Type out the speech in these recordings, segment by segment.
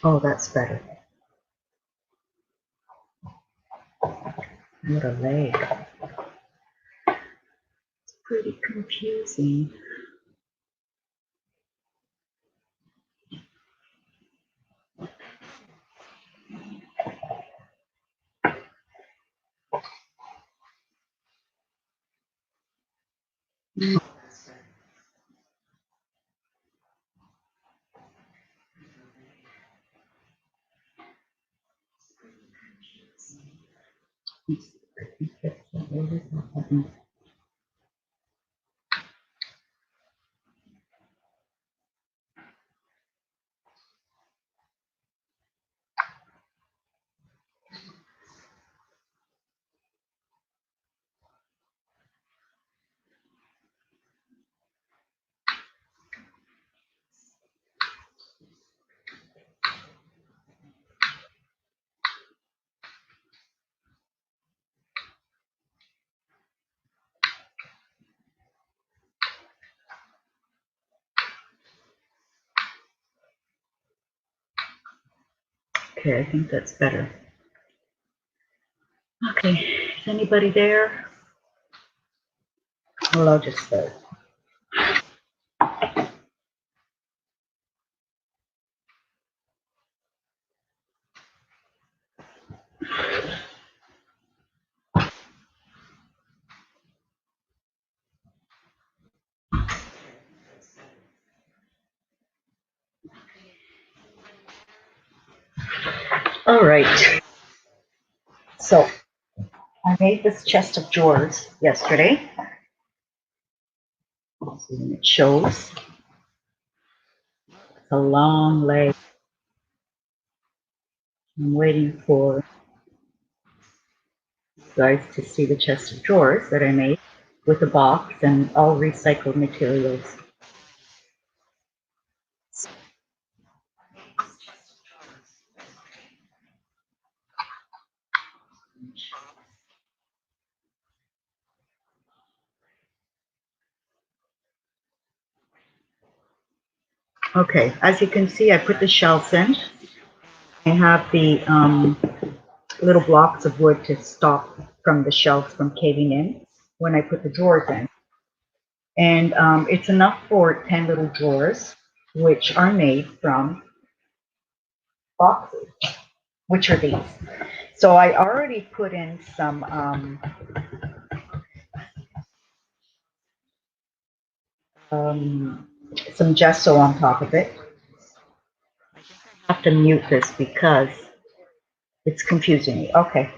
Oh, that's better. What a leg. It's pretty confusing. Okay, I think that's better. Okay, is anybody there? Well, I'll just start. All right. So I made this chest of drawers yesterday. And it shows it's a long leg. I'm waiting for you guys to see the chest of drawers that I made with a box and all recycled materials. Okay, as you can see, I put the shelves in. I have the little blocks of wood to stop from the shelves from caving in when I put the drawers in. And it's enough for 10 little drawers, which are made from boxes, which are these. So I already put in some gesso on top of it. I have to mute this because it's confusing me. Okay.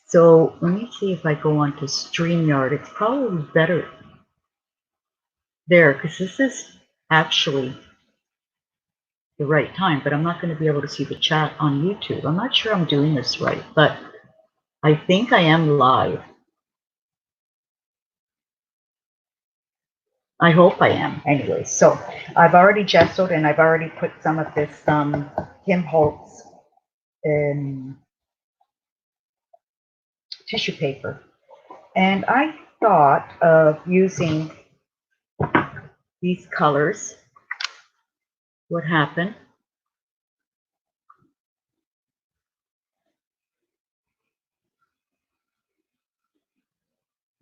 So let me see if I go on to StreamYard. It's probably better there because this is actually the right time, but I'm not going to be able to see the chat on YouTube. I'm not sure I'm doing this right, but I think I am live. I hope I am. Anyway, so I've already gessoed and I've already put some of this Tim Holtz tissue paper. And I thought of using these colors. What happened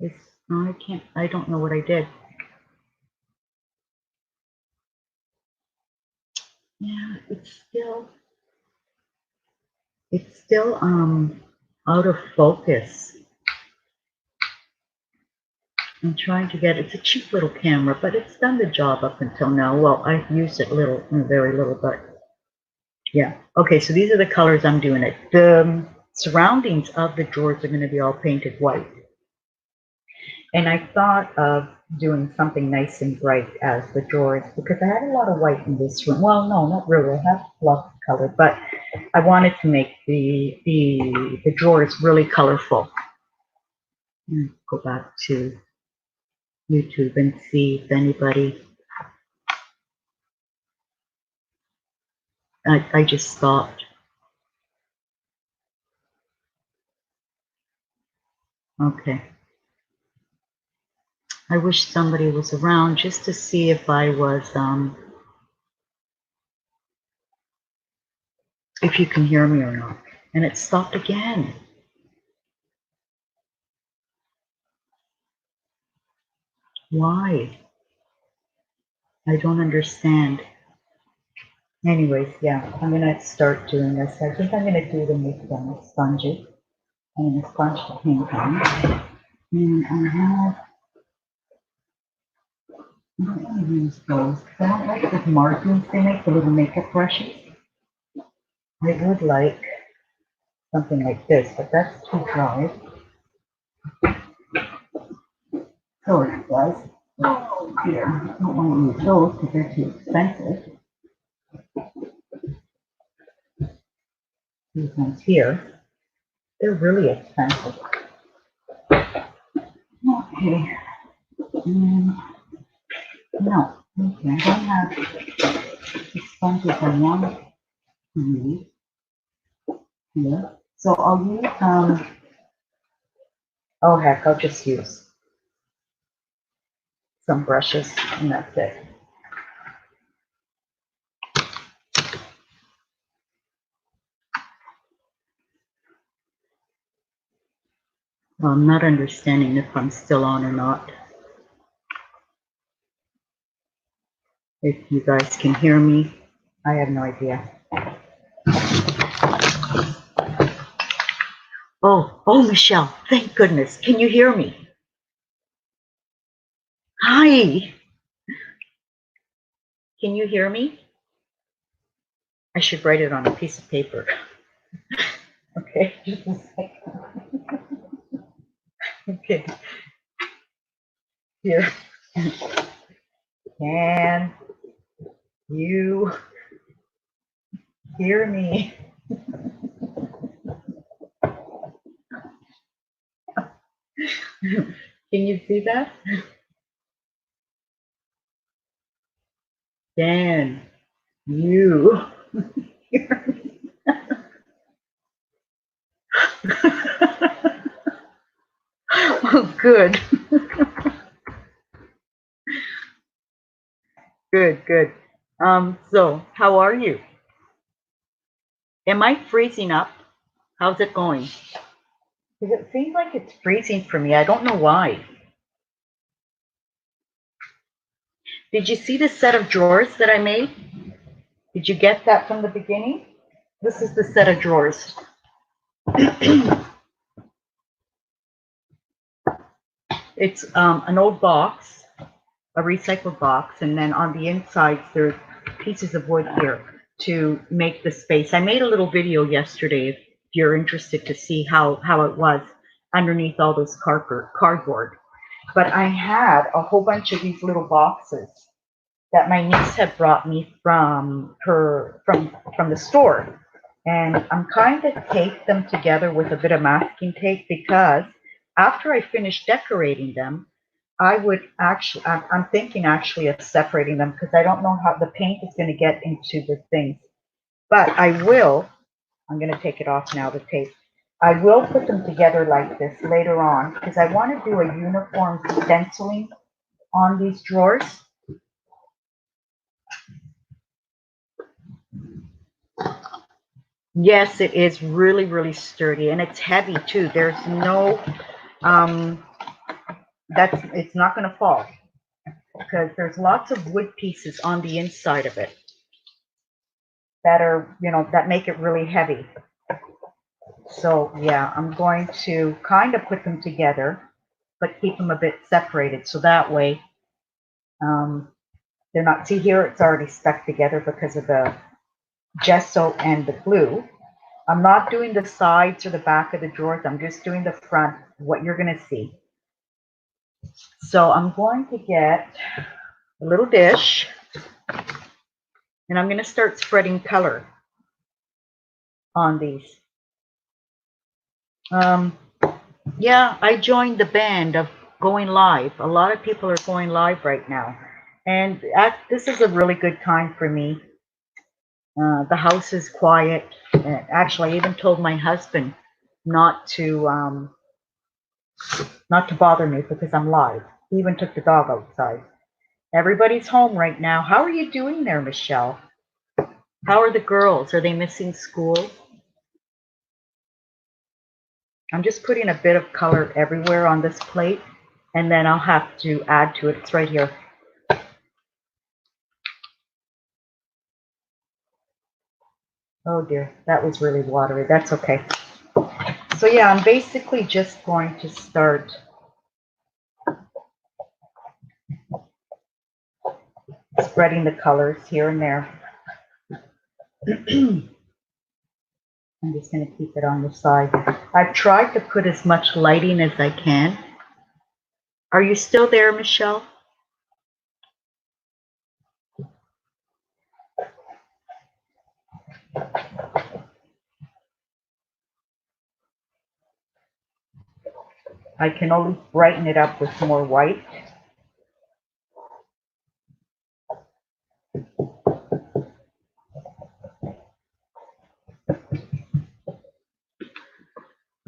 is, I don't know what I did. Yeah, it's still out of focus. I'm trying to get, it's a cheap little camera, but it's done the job up until now. Well, I've used it very little, but yeah. Okay, so these are the colors I'm doing it. The surroundings of the drawers are going to be all painted white. And I thought of doing something nice and bright as the drawers because I had a lot of white in this room. Well, no, not really. I have lots of color, but I wanted to make the drawers really colorful. Go back to YouTube and see if anybody. I just stopped. Okay. I wish somebody was around just to see if I was, if you can hear me or not. And it stopped again. Why? I don't understand. Anyways, yeah, I'm gonna start doing this. I think I'm gonna do them with sponges. I'm gonna sponge the paint on. And I have, I don't want to use those. I don't like the markings they make, the little makeup brushes. I would like something like this, but that's too dry. Sorry, guys. Oh dear, I don't want to use those because they're too expensive. These ones here, they're really expensive. Okay. No, okay, I don't have the sponges I want to use here. So I'll use, oh heck, I'll just use some brushes and that's it. Well, I'm not understanding if I'm still on or not. If you guys can hear me, I have no idea. Oh, Michelle, thank goodness. Can you hear me? Hi. Can you hear me? I should write it on a piece of paper. Okay, just a second. Okay, here. Can you hear me? Can you see that? Can you hear me? Oh, good. Good. So how are you? Am I freezing up? How's it going? Because it seems like it's freezing for me. I don't know why. Did you see the set of drawers that I made? Did you get that from the beginning? This is the set of drawers. It's an old box, a recycled box, and then on the insides there's pieces of wood here to make the space. I made a little video yesterday if you're interested to see how it was underneath all this cardboard. But I had a whole bunch of these little boxes that my niece had brought me from the store. And I'm kind of taped them together with a bit of masking tape because after I finish decorating them, I would actually, I'm thinking actually of separating them because I don't know how the paint is going to get into the things. But I will, I'm going to take it off now, the tape. I will put them together like this later on because I want to do a uniform stenciling on these drawers. Yes, it is really sturdy and it's heavy too. There's no, it's not going to fall because there's lots of wood pieces on the inside of it that are, that make it really heavy. So yeah, I'm going to kind of put them together, but keep them a bit separated. So that way, they're not, see here, it's already stuck together because of the gesso and the glue. I'm not doing the sides or the back of the drawers. I'm just doing the front, what you're going to see. So I'm going to get a little dish and I'm going to start spreading color on these. Yeah, I joined the band of going live. A lot of people are going live right now. And this is a really good time for me. The house is quiet. Actually, I even told my husband not to Not to bother me because I'm live. He even took the dog outside. Everybody's home right now. How are you doing there, Michelle? How are the girls? Are they missing school? I'm just putting a bit of color everywhere on this plate, and then I'll have to add to it. It's right here. Oh dear, that was really watery. That's okay. So yeah, I'm basically just going to start spreading the colors here and there. I'm just going to keep it on the side. I've tried to put as much lighting as I can. Are you still there, Michelle? I can always brighten it up with more white.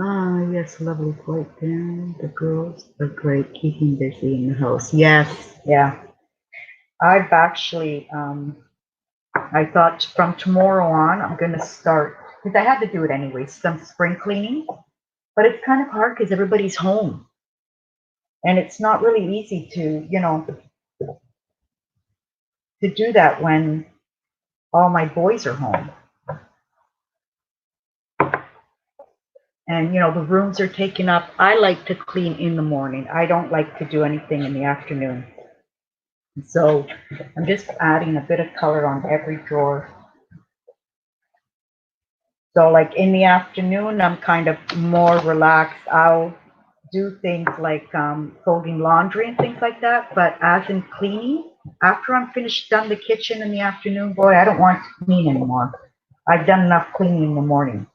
Ah, yes, lovely white there. The girls are great, keeping busy in the house. Yes, yeah. I've actually, I thought from tomorrow on, I'm going to start, because I had to do it anyway, some spring cleaning. But it's kind of hard because everybody's home. And it's not really easy to, to do that when all my boys are home. And, the rooms are taken up. I like to clean in the morning. I don't like to do anything in the afternoon. So I'm just adding a bit of color on every drawer. So like in the afternoon, I'm kind of more relaxed. I'll do things like folding laundry and things like that. But as in cleaning, after I'm finished done the kitchen in the afternoon, boy, I don't want to clean anymore. I've done enough cleaning in the morning.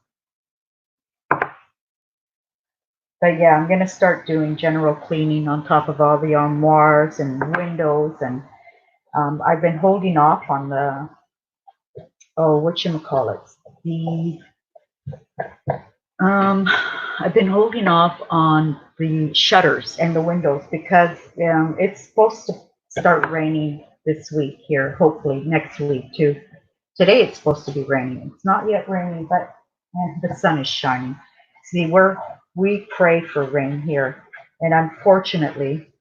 But yeah, I'm going to start doing general cleaning on top of all the armoires and windows. And I've been holding off on the, whatchamacallit, the I've been holding off on the shutters and the windows because it's supposed to start raining this week here, hopefully next week too. Today it's supposed to be raining. It's not yet raining, but the sun is shining. See, we pray for rain here, and unfortunately,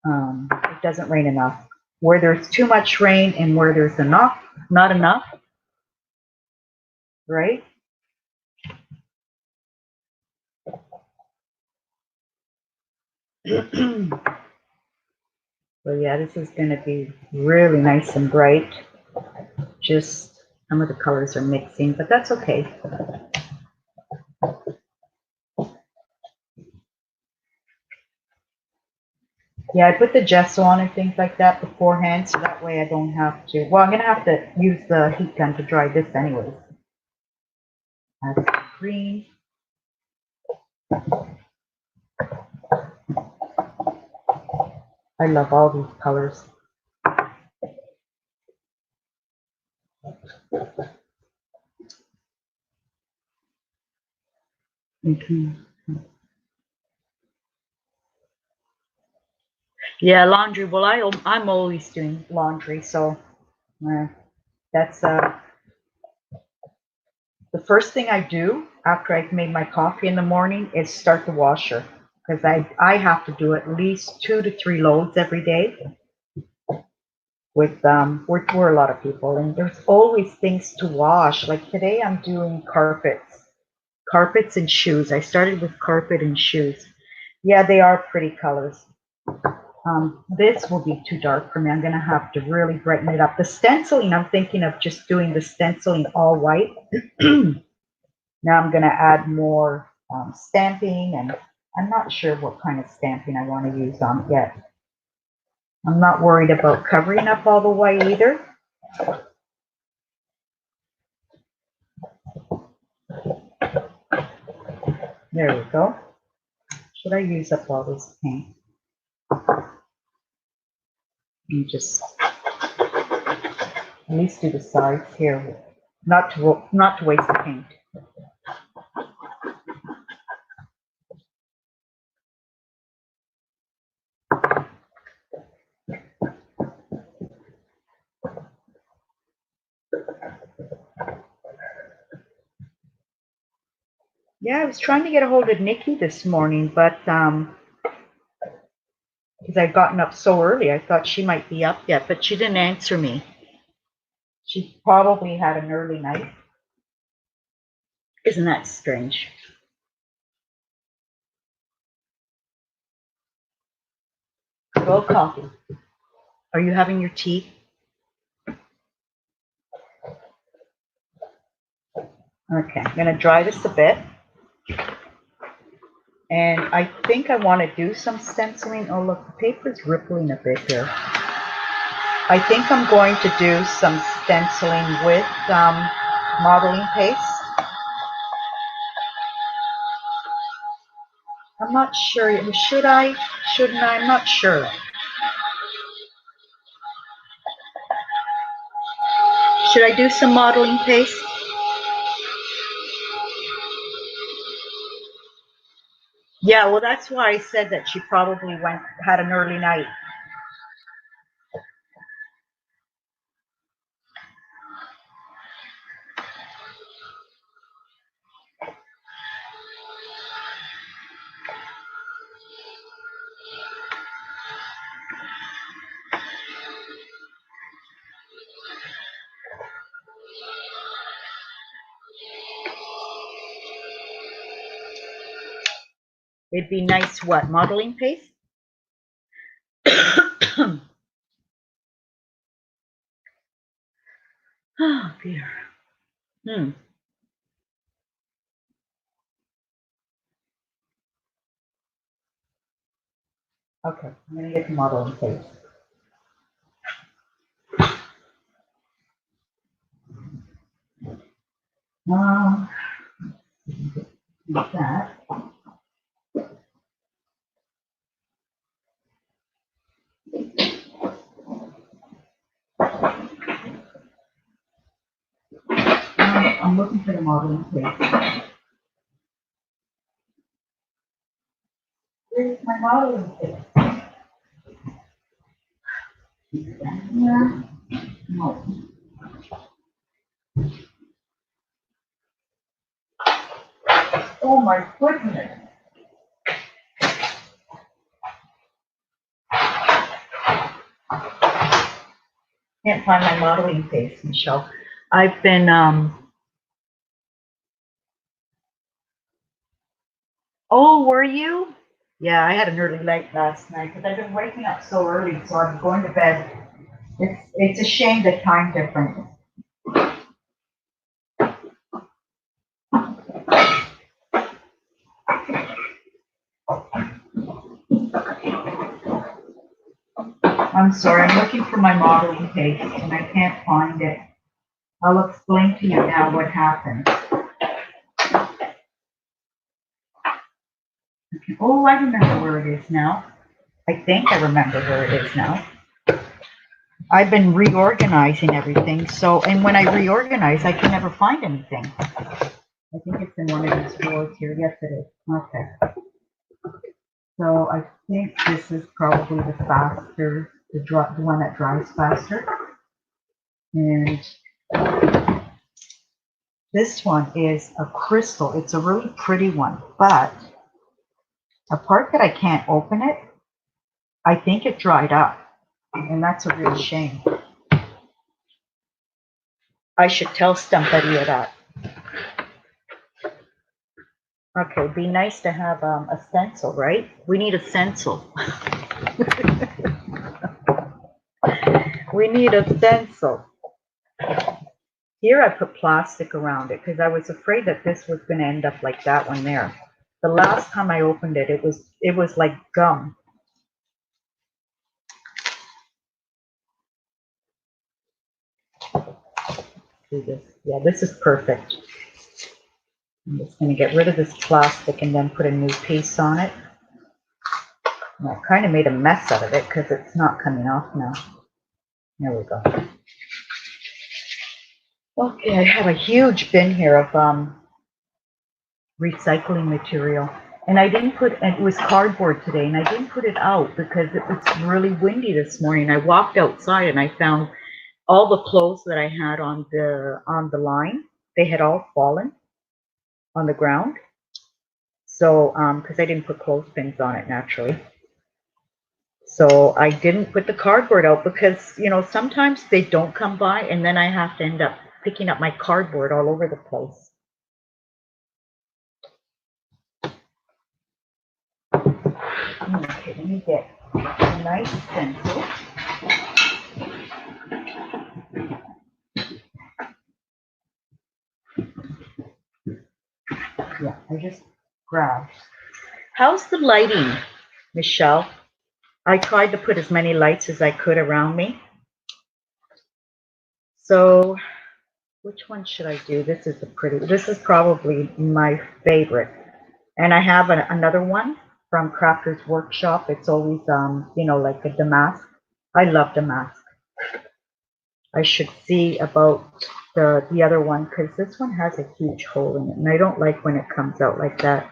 it doesn't rain enough. Where there's too much rain and where there's not enough, right? So yeah, this is going to be really nice and bright. Just some of the colors are mixing, but that's okay. Yeah, I put the gesso on and things like that beforehand, so that way I don't have to. Well, I'm going to have to use the heat gun to dry this anyways. Add some green. I love all these colors. Mm-hmm. Yeah, laundry. Well, I'm always doing laundry, so that's the first thing I do after I've made my coffee in the morning is start the washer, because I have to do at least 2 to 3 loads every day. With we're a lot of people, and there's always things to wash. Like today, I'm doing carpets and shoes. I started with carpet and shoes. Yeah, they are pretty colors. This will be too dark for me. I'm going to have to really brighten it up. The stenciling, I'm thinking of just doing the stenciling all white. Now I'm going to add more stamping, and I'm not sure what kind of stamping I want to use on it yet. I'm not worried about covering up all the white either. There we go. Should I use up all this paint? And just at least do the sides here, not to waste the paint. Yeah, I was trying to get a hold of Nikki this morning, but because I'd gotten up so early, I thought she might be up yet, but she didn't answer me. She probably had an early night. Isn't that strange? Well, coffee. Are you having your tea? Okay, I'm going to dry this a bit. And I think I want to do some stenciling. Oh, look, the paper's rippling a bit here. I think I'm going to do some stenciling with modeling paste. I'm not sure. Should I? Shouldn't I? I'm not sure. Should I do some modeling paste? Yeah, well, that's why I said that she probably had an early night. It'd be nice, what, modeling paste? Oh, dear. Okay, I'm going to get the modeling paste. Like that. I'm looking for the modeling paste. Where's my modeling paste? Yeah. No. Oh my goodness. Can't find my modeling paste, Michelle. I've been, oh, were you? Yeah, I had an early night last night because I've been waking up so early, so I'm going to bed. It's a shame the time difference. I'm sorry, I'm looking for my modeling paste and I can't find it. I'll explain to you now what happened. Oh, I remember where it is now. I think I remember where it is now. I've been reorganizing everything, so, and when I reorganize, I can never find anything. I think it's in one of these drawers here. Yes, it is. Okay. So I think this is probably the faster, the one that dries faster. And this one is a crystal. It's a really pretty one, but the part that I can't open it, I think it dried up, and that's a real shame. I should tell somebody of that. Okay, it'd be nice to have a stencil, right? We need a stencil. We need a stencil. Here I put plastic around it because I was afraid that this was going to end up like that one there. The last time I opened it, it was like gum. Do this. Yeah, this is perfect. I'm just going to get rid of this plastic and then put a new piece on it. And I kind of made a mess out of it because it's not coming off now. There we go. Okay, I have a huge bin here of recycling material. And I didn't put, and it was cardboard today, and I didn't put it out because it was really windy this morning. I walked outside and I found all the clothes that I had on the line. They had all fallen on the ground. So, because I didn't put clothespins on it naturally. So I didn't put the cardboard out because, you know, sometimes they don't come by and then I have to end up picking up my cardboard all over the place. Okay, let me get a nice pencil. Yeah, I just grabbed. How's the lighting, Michelle? I tried to put as many lights as I could around me. So which one should I do? This is this is probably my favorite. And I have another one from Crafter's Workshop. It's always, you know, like a damask. I love damask. I should see about the other one because this one has a huge hole in it. And I don't like when it comes out like that.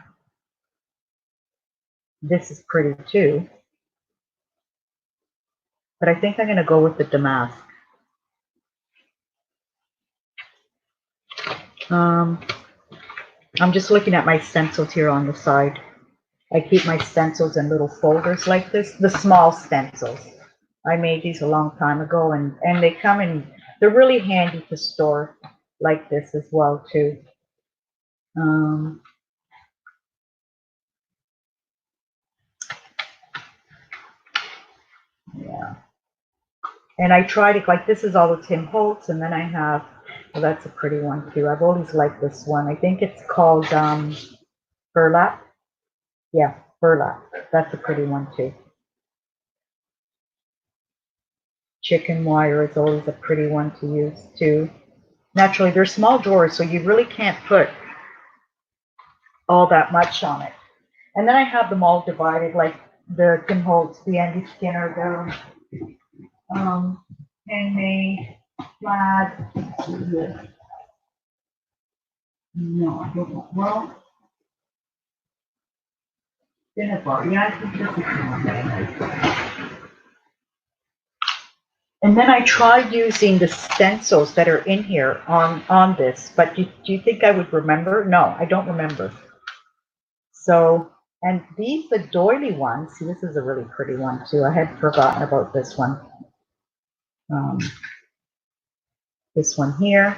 This is pretty too. But I think I'm going to go with the damask. I'm just looking at my stencils here on the side. I keep my stencils in little folders like this, the small stencils. I made these a long time ago, and they come in, they're really handy to store like this as well, too. Yeah. And I tried it, like this is all the Tim Holtz, and then I have, well, that's a pretty one, too. I've always liked this one. I think it's called burlap. Yeah, burlap. That's a pretty one, too. Chicken wire is always a pretty one to use, too. Naturally, they're small drawers, so you really can't put all that much on it. And then I have them all divided, like the Tim Holtz, the Andy Skinner, the handmade, plaid. No, I don't know. Well, dinner bar. Yeah, I think this is one. And then I tried using the stencils that are in here on this, but do you think I would remember? No, I don't remember. So, and these, the doily ones, see, this is a really pretty one too. I had forgotten about this one. This one here.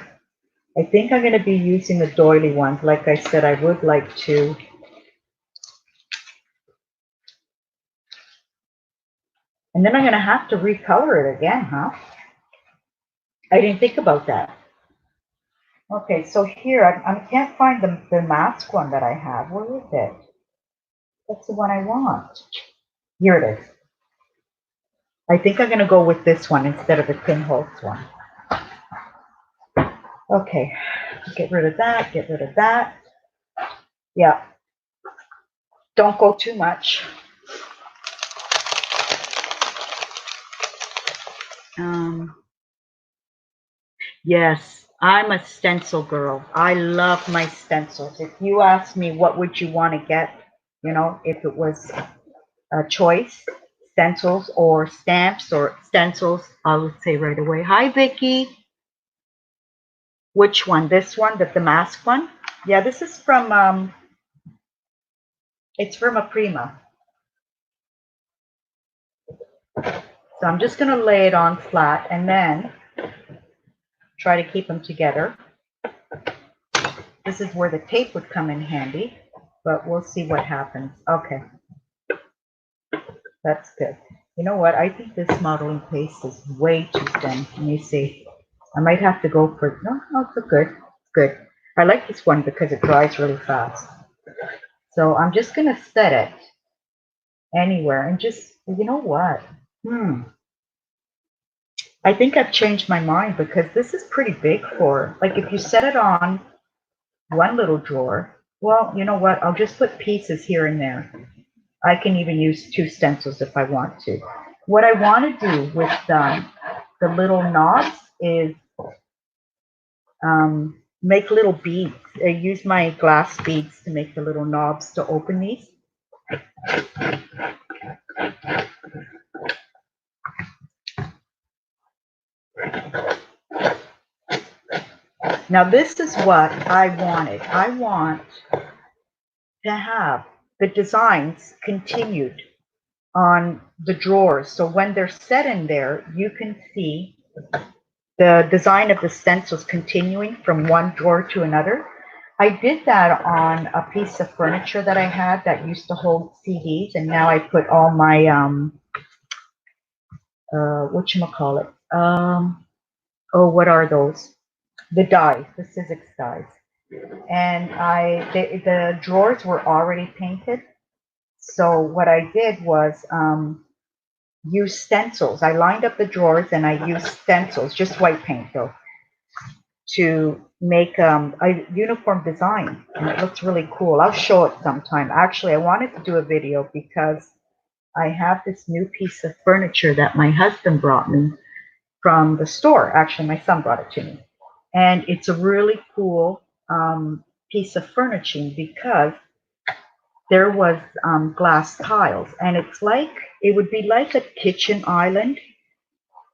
I think I'm going to be using the doily ones. Like I said, I would like to. And then I'm going to have to recolor it again, huh? I didn't think about that. Okay, so here, I can't find the mask one that I have. Where is it? That's the one I want. Here it is. I think I'm going to go with this one instead of the Tim Holtz one. Okay, get rid of that, get rid of that. Yeah, don't go too much. Yes, I'm a stencil girl. I love my stencils. If you ask me what would you want to get, you know, if it was a choice, stencils or stamps or stencils, I would say right away, hi, Vicky. Which one? This one, the mask one? Yeah, this is from, it's from a Prima. So I'm just going to lay it on flat and then try to keep them together. This is where the tape would come in handy, but we'll see what happens. Okay. That's good. You know what? I think this modeling paste is way too thin. Let me see. I might have to go for, no, it's good. It's good. I like this one because it dries really fast. So I'm just going to set it anywhere and just, you know what? I think I've changed my mind because this is pretty big for, like if you set it on one little drawer, well, you know what? I'll just put pieces here and there. I can even use 2 stencils if I want to. What I want to do with the little knobs is make little beads. I use my glass beads to make the little knobs to open these. Now this is what I wanted. I want to have the designs continued on the drawers. So when they're set in there, you can see the design of the stencils continuing from one drawer to another. I did that on a piece of furniture that I had that used to hold CDs, and now I put all my whatchamacallit, what are those? The dies, the Sizzix dies. And the drawers were already painted. So what I did was use stencils. I lined up the drawers and I used stencils, just white paint though, to make a uniform design. And it looks really cool. I'll show it sometime. Actually, I wanted to do a video because I have this new piece of furniture that my husband brought me from the store. Actually, my son brought it to me. And it's a really cool piece of furnishing because there was glass tiles, and it would be like a kitchen island,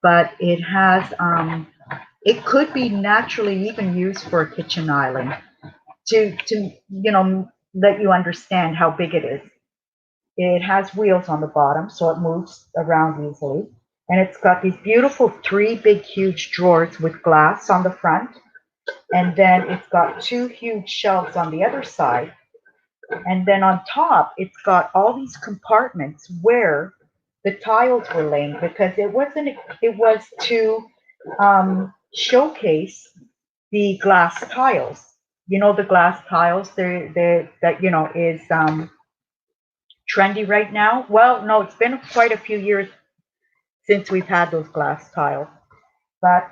but it has it could be naturally even used for a kitchen island to let you understand how big it is. It has wheels on the bottom, so it moves around easily, and it's got these beautiful 3 big huge drawers with glass on the front, and then it's got 2 huge shelves on the other side. And then on top, it's got all these compartments where the tiles were laying, because it was to showcase the glass tiles. You know, the glass tiles that is trendy right now. Well, no, it's been quite a few years since we've had those glass tiles, but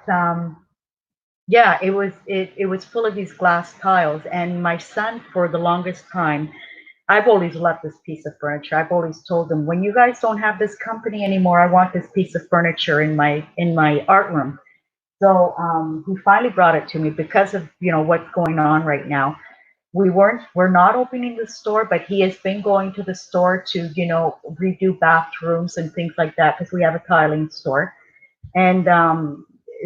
yeah, it was full of these glass tiles. And my son, for the longest time, I've always loved this piece of furniture. I've always told him, when you guys don't have this company anymore, I want this piece of furniture in my art room. So he finally brought it to me because of what's going on right now. We're not opening the store, but he has been going to the store to redo bathrooms and things like that, because we have a tiling store. And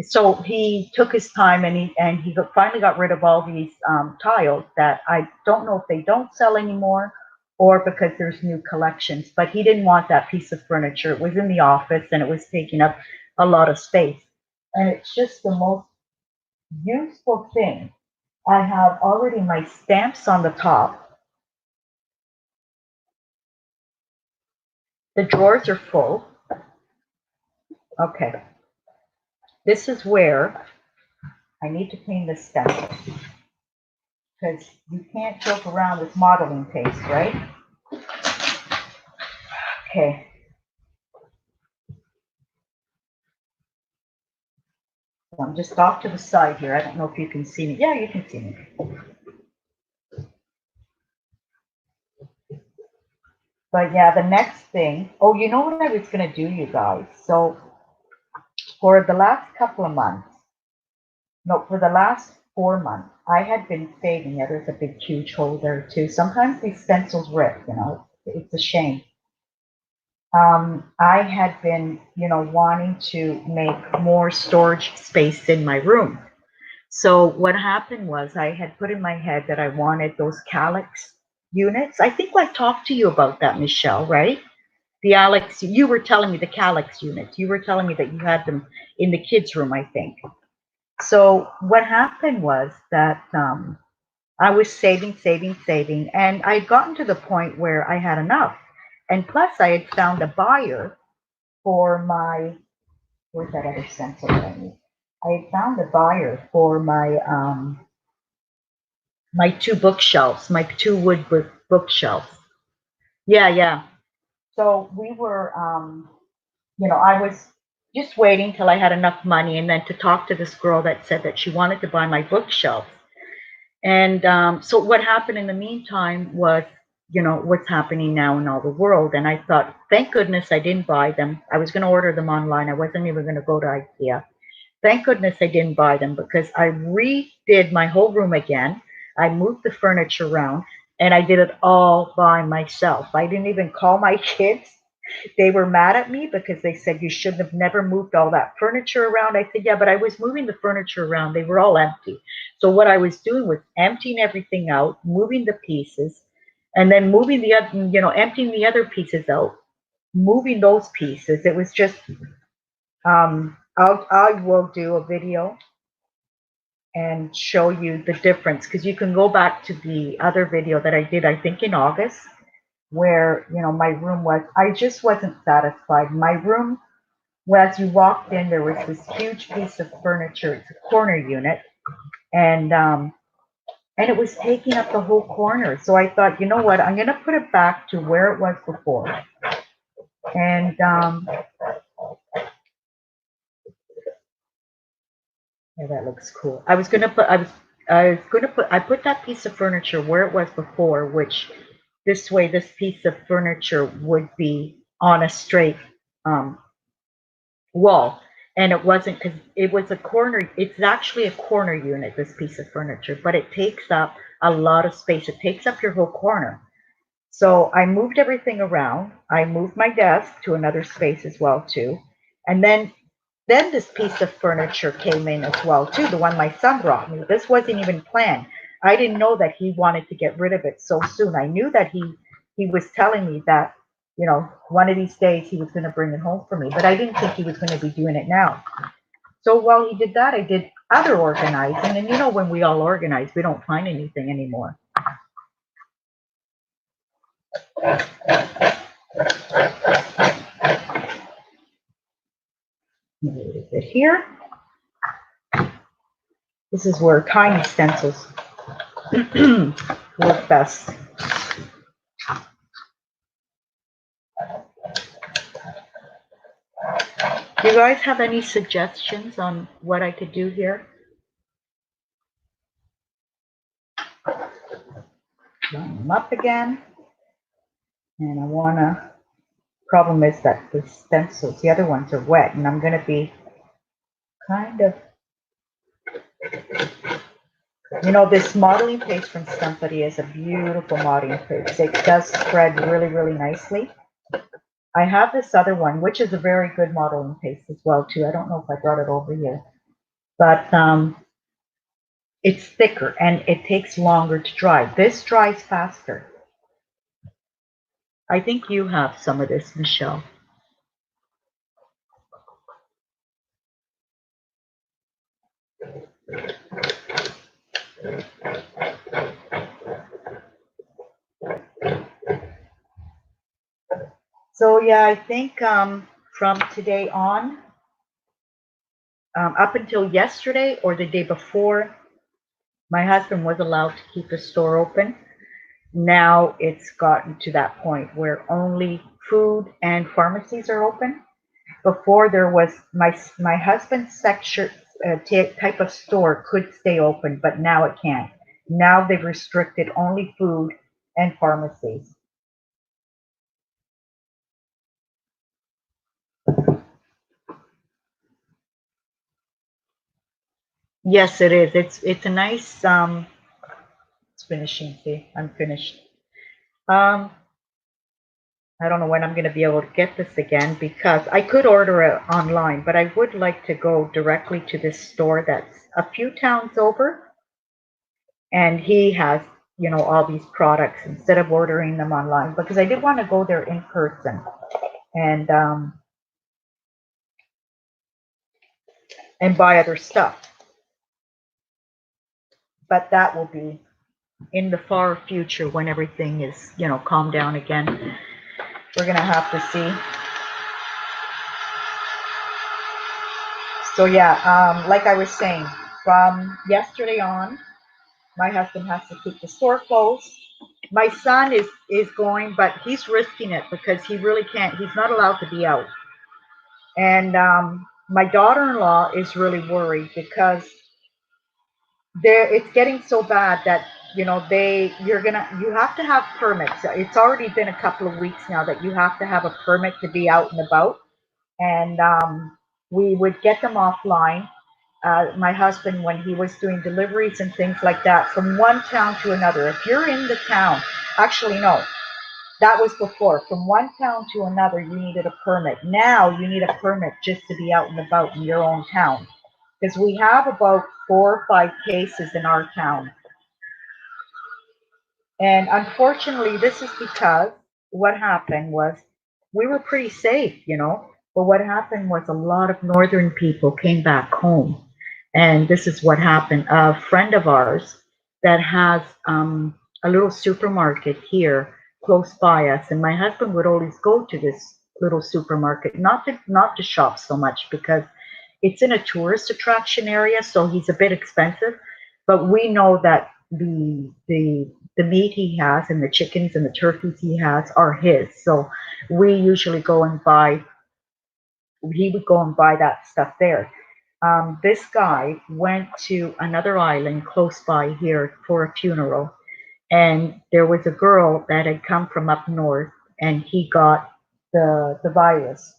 so he took his time, and he finally got rid of all these tiles that I don't know if they don't sell anymore or because there's new collections. But he didn't want that piece of furniture. It was in the office and it was taking up a lot of space. And it's just the most useful thing. I have already my stamps on the top. The drawers are full. Okay. This is where I need to clean this stencil, because you can't joke around with modeling paste, right? Okay. So I'm just off to the side here. I don't know if you can see me. Yeah, you can see me. But yeah, the next thing, oh, you know what I was going to do, you guys? So for the last couple of months, no, for the last 4 months, I had been saving. Yeah, there's a big, huge hole there too. Sometimes these stencils rip, it's a shame. I had been, wanting to make more storage space in my room. So what happened was I had put in my head that I wanted those calyx units. I think I talked to you about that, Michelle, right? The Alex, you were telling me the calyx units. You were telling me that you had them in the kids' room, I think. So what happened was that I was saving, and I had gotten to the point where I had enough. And plus, I had found a buyer for where's that other stencil that I need? I had found a buyer for my 2 bookshelves, my 2 wood bookshelves. Yeah. So we were, I was just waiting till I had enough money, and then to talk to this girl that said that she wanted to buy my bookshelves. And so what happened in the meantime was, what's happening now in all the world. And I thought, thank goodness I didn't buy them. I was going to order them online. I wasn't even going to go to IKEA. Thank goodness I didn't buy them, because I redid my whole room again. I moved the furniture around, and I did it all by myself. I didn't even call my kids. They were mad at me because they said, you shouldn't have never moved all that furniture around. I said, yeah, but I was moving the furniture around. They were all empty. So what I was doing was emptying everything out, moving the pieces, and then moving the other, emptying the other pieces out, moving those pieces. It was just, I will do a video and show you the difference, because you can go back to the other video that I did, I think in August, where, my room was, I just wasn't satisfied. My room, as you walked in, there was this huge piece of furniture. It's a corner unit, and it was taking up the whole corner. So I thought, you know what, I'm going to put it back to where it was before. And yeah, that looks cool. I put that piece of furniture where it was before, which this way, this piece of furniture would be on a straight wall. And it wasn't, because it was a corner. It's actually a corner unit, this piece of furniture, but it takes up a lot of space. It takes up your whole corner. So I moved everything around. I moved my desk to another space as well too. And then this piece of furniture came in as well too, the one my son brought me. This wasn't even planned. I didn't know that he wanted to get rid of it so soon. I knew that he was telling me that, one of these days he was going to bring it home for me, but I didn't think he was going to be doing it now. So while he did that, I did other organizing. And when we all organize, we don't find anything anymore. Move it here. This is where tiny stencils work best. Do you guys have any suggestions on what I could do here? Line them up again. And I want to, problem is that the stencils, the other ones are wet, and I'm going to be kind of, this modeling paste from Stumpity is a beautiful modeling paste. It does spread really, really nicely. I have this other one, which is a very good modeling paste as well too. I don't know if I brought it over here, but it's thicker and it takes longer to dry. This dries faster. I think you have some of this, Michelle. So yeah, I think from today on, up until yesterday or the day before, my husband was allowed to keep the store open. Now it's gotten to that point where only food and pharmacies are open. Before, there was my husband's section type of store could stay open, but now it can't. Now they've restricted only food and pharmacies. Yes, it is. It's a nice it's finishing. See, I'm finished. I don't know when I'm going to be able to get this again, because I could order it online, but I would like to go directly to this store that's a few towns over, and he has, all these products instead of ordering them online, because I did want to go there in person and buy other stuff. But that will be in the far future when everything is, calmed down again. We're going to have to see. So yeah, like I was saying, from yesterday on, my husband has to keep the store closed. My son is going, but he's risking it because he really can't. He's not allowed to be out. And my daughter-in-law is really worried because it's getting so bad that you have to have permits. It's already been a couple of weeks now that you have to have a permit to be out and about, and we would get them offline. My husband, when he was doing deliveries and things like that, from one town to another. If you're in the town, actually no, that was before. From one town to another, you needed a permit. Now you need a permit just to be out and about in your own town, because we have about 4 or 5 cases in our town. And unfortunately, this is because what happened was we were pretty safe, you know. But what happened was a lot of northern people came back home. And this is what happened. A friend of ours that has a little supermarket here close by us, and my husband would always go to this little supermarket, not to shop so much because it's in a tourist attraction area, so he's a bit expensive. But we know that the meat he has and the chickens and the turkeys he has are his. So we usually go and buy. He would go and buy that stuff there. This guy went to another island close by here for a funeral, and there was a girl that had come from up north, and he got the virus.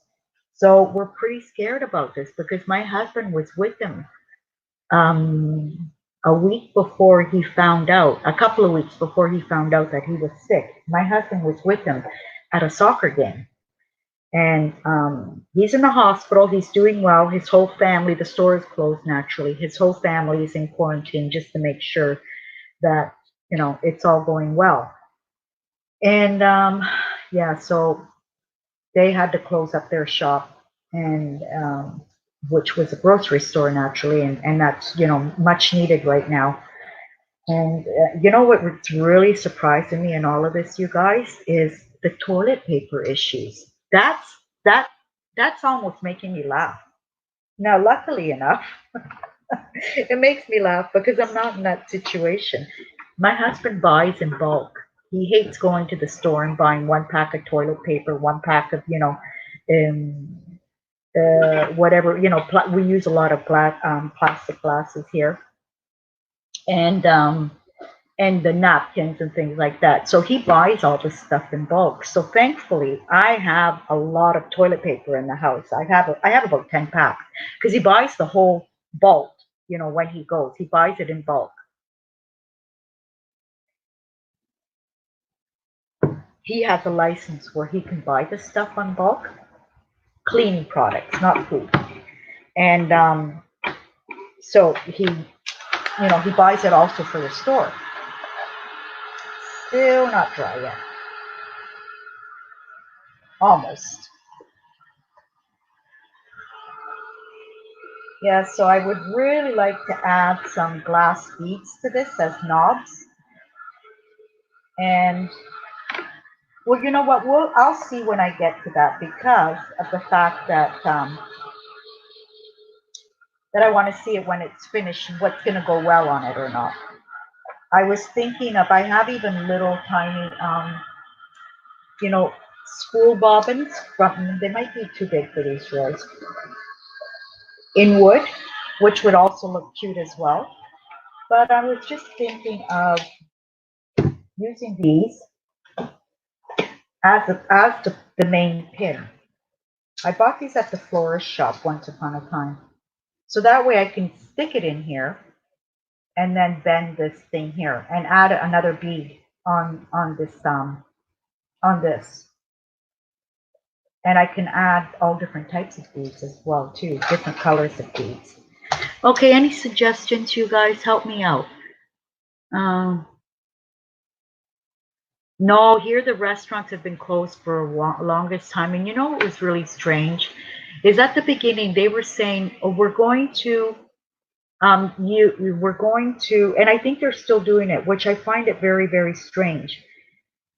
So we're pretty scared about this because my husband was with him a week before he found out, a couple of weeks before he found out that he was sick. My husband was with him at a soccer game. And he's in the hospital. He's doing well. His whole family, the store is closed naturally. His whole family is in quarantine just to make sure that, it's all going well. And yeah, so they had to close up their shop, and which was a grocery store naturally, and that's much needed right now. And what's really surprising me in all of this, you guys, is the toilet paper issues. That that's almost making me laugh. Now, luckily enough, it makes me laugh because I'm not in that situation. My husband buys in bulk. He hates going to the store and buying one pack of toilet paper, one pack of, um, whatever, we use a lot of plastic glasses here. And the napkins and things like that. So he buys all this stuff in bulk. So thankfully, I have a lot of toilet paper in the house. I have about 10 packs because he buys the whole bulk. When he goes, he buys it in bulk. He has a license where he can buy the stuff on bulk, cleaning products, not food. And so he buys it also for the store. Still not dry yet. Almost. Yeah, so I would really like to add some glass beads to this as knobs. And well, you know what? I'll see when I get to that because of the fact that I want to see it when it's finished, what's going to go well on it or not. I was thinking of I have even little tiny you know school bobbins from they might be too big for these drawers in wood, which would also look cute as well. But I was just thinking of using these as the main pin. I bought these at the florist shop once upon a time. So that way I can stick it in here and then bend this thing here and add another bead on this. And I can add all different types of beads as well too, different colors of beads. Okay, any suggestions, you guys? Help me out. Um, no, here the restaurants have been closed for a longest time. And what was really strange is at the beginning they were saying, oh, we're going to we're going to, and I think they're still doing it, which I find it very, very strange.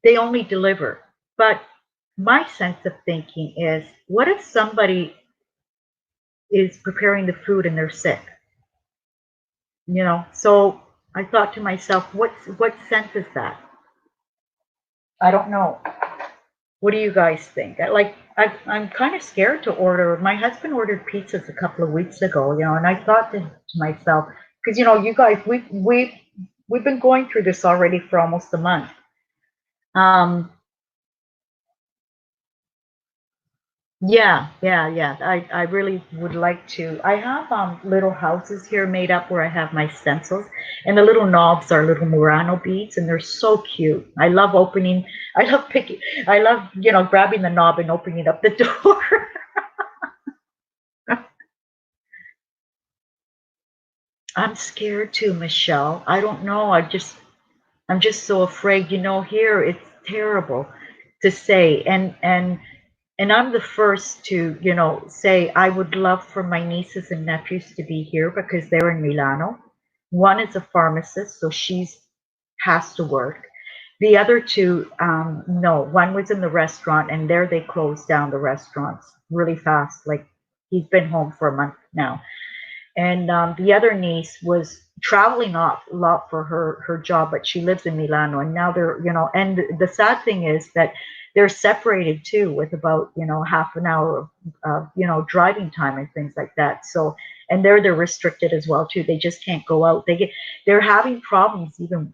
They only deliver. But my sense of thinking is, what if somebody is preparing the food and they're sick? So I thought to myself, what sense is that? I don't know. What do you guys think? I'm kind of scared to order. My husband ordered pizzas a couple of weeks ago, and I thought to myself, because you guys, we've been going through this already for almost a month. Um, yeah. I really would like to. I have little houses here made up where I have my stencils, and the little knobs are little Murano beads, and they're so cute. I love opening. I love picking. I love grabbing the knob and opening up the door. I'm scared too, Michelle. I don't know. I just I'm just so afraid, here it's terrible to say. And I'm the first to, say I would love for my nieces and nephews to be here because they're in Milano. One is a pharmacist, so she's has to work. The other two, no. One was in the restaurant, and there they closed down the restaurants really fast. Like he's been home for a month now. And the other niece was traveling off a lot for her job, but she lives in Milano, and now they're, and the sad thing is that they're separated too, with about half an hour of driving time and things like that. So, and they're restricted as well too. They just can't go out. They're having problems even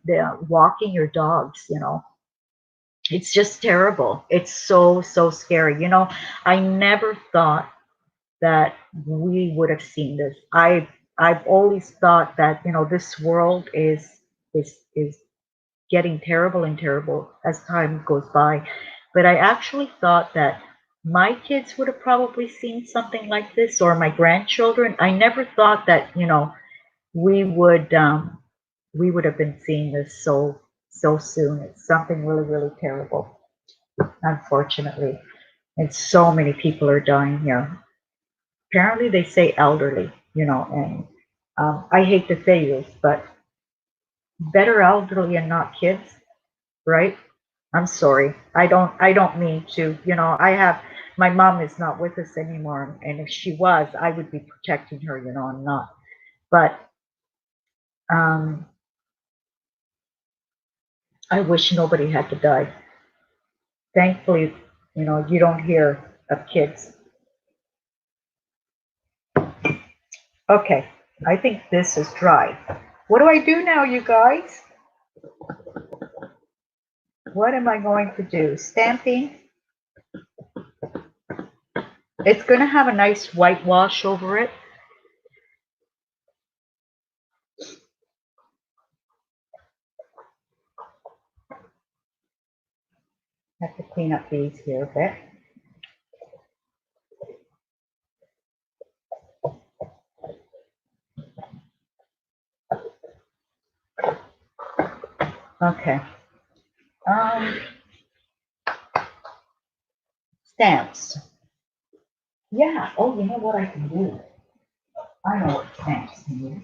walking your dogs. It's just terrible. It's so scary. I never thought that we would have seen this. I've always thought that this world is getting terrible and terrible as time goes by, but I actually thought that my kids would have probably seen something like this, or my grandchildren. I never thought that we would have been seeing this so soon. It's something really terrible, unfortunately, and so many people are dying here. Apparently they say elderly, and I hate to say this, but better elderly and not kids, right? I'm sorry. I don't mean to, my mom is not with us anymore, and if she was, I would be protecting her, I'm not. But um, I wish nobody had to die. Thankfully, you don't hear of kids. Okay, I think this is dry. What do I do now, you guys? What am I going to do? Stamping? It's going to have a nice whitewash over it. Have to clean up these here a bit. Okay. Um, Stamps. Yeah. Oh, you know what I can do? I know what stamps can use.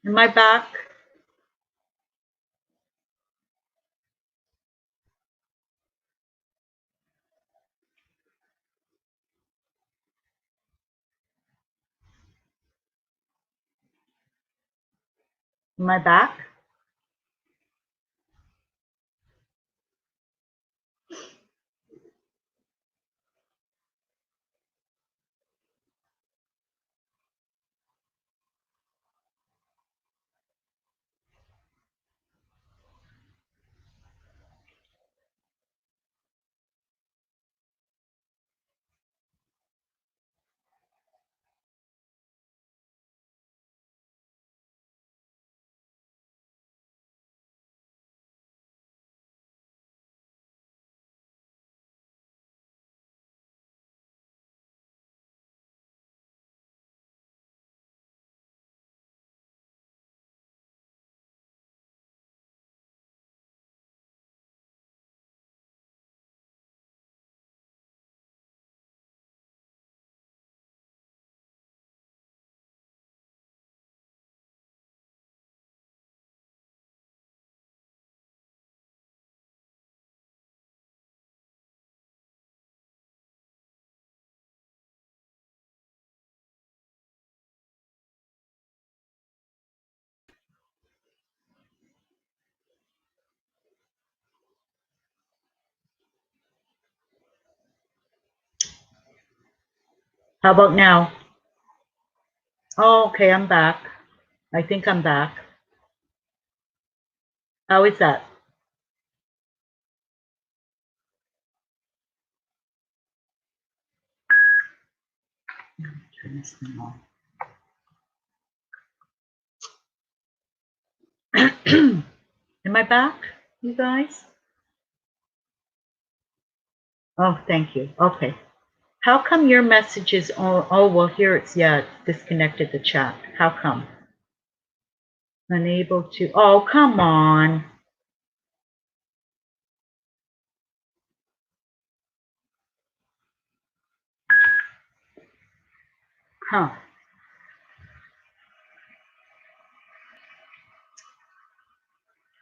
Am I back? Am I back? How about now? Oh, okay, I'm back. I think I'm back. How is that? Turn this thing on. Am I back, you guys? Oh, thank you. Okay. How come your messages? Oh, well, here it's, yeah, it's disconnected the chat. How come? Unable to. Oh, come on. Huh.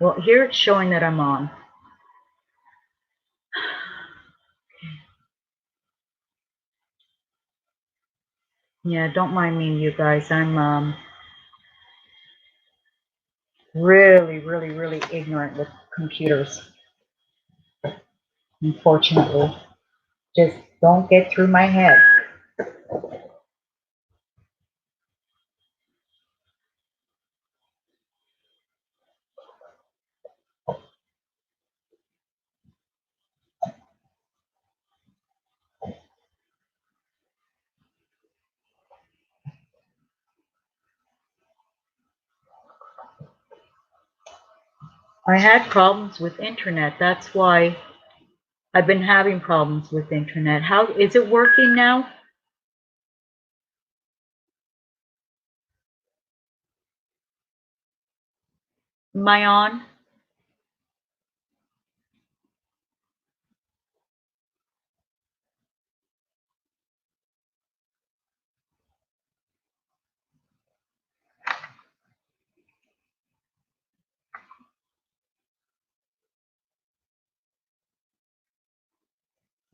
Well, here it's showing that I'm on. Yeah, don't mind me, you guys. I'm really, really, really ignorant with computers. Unfortunately, just don't get through my head. I had problems with internet. That's why I've been having problems with internet. How is it working now? Am I on?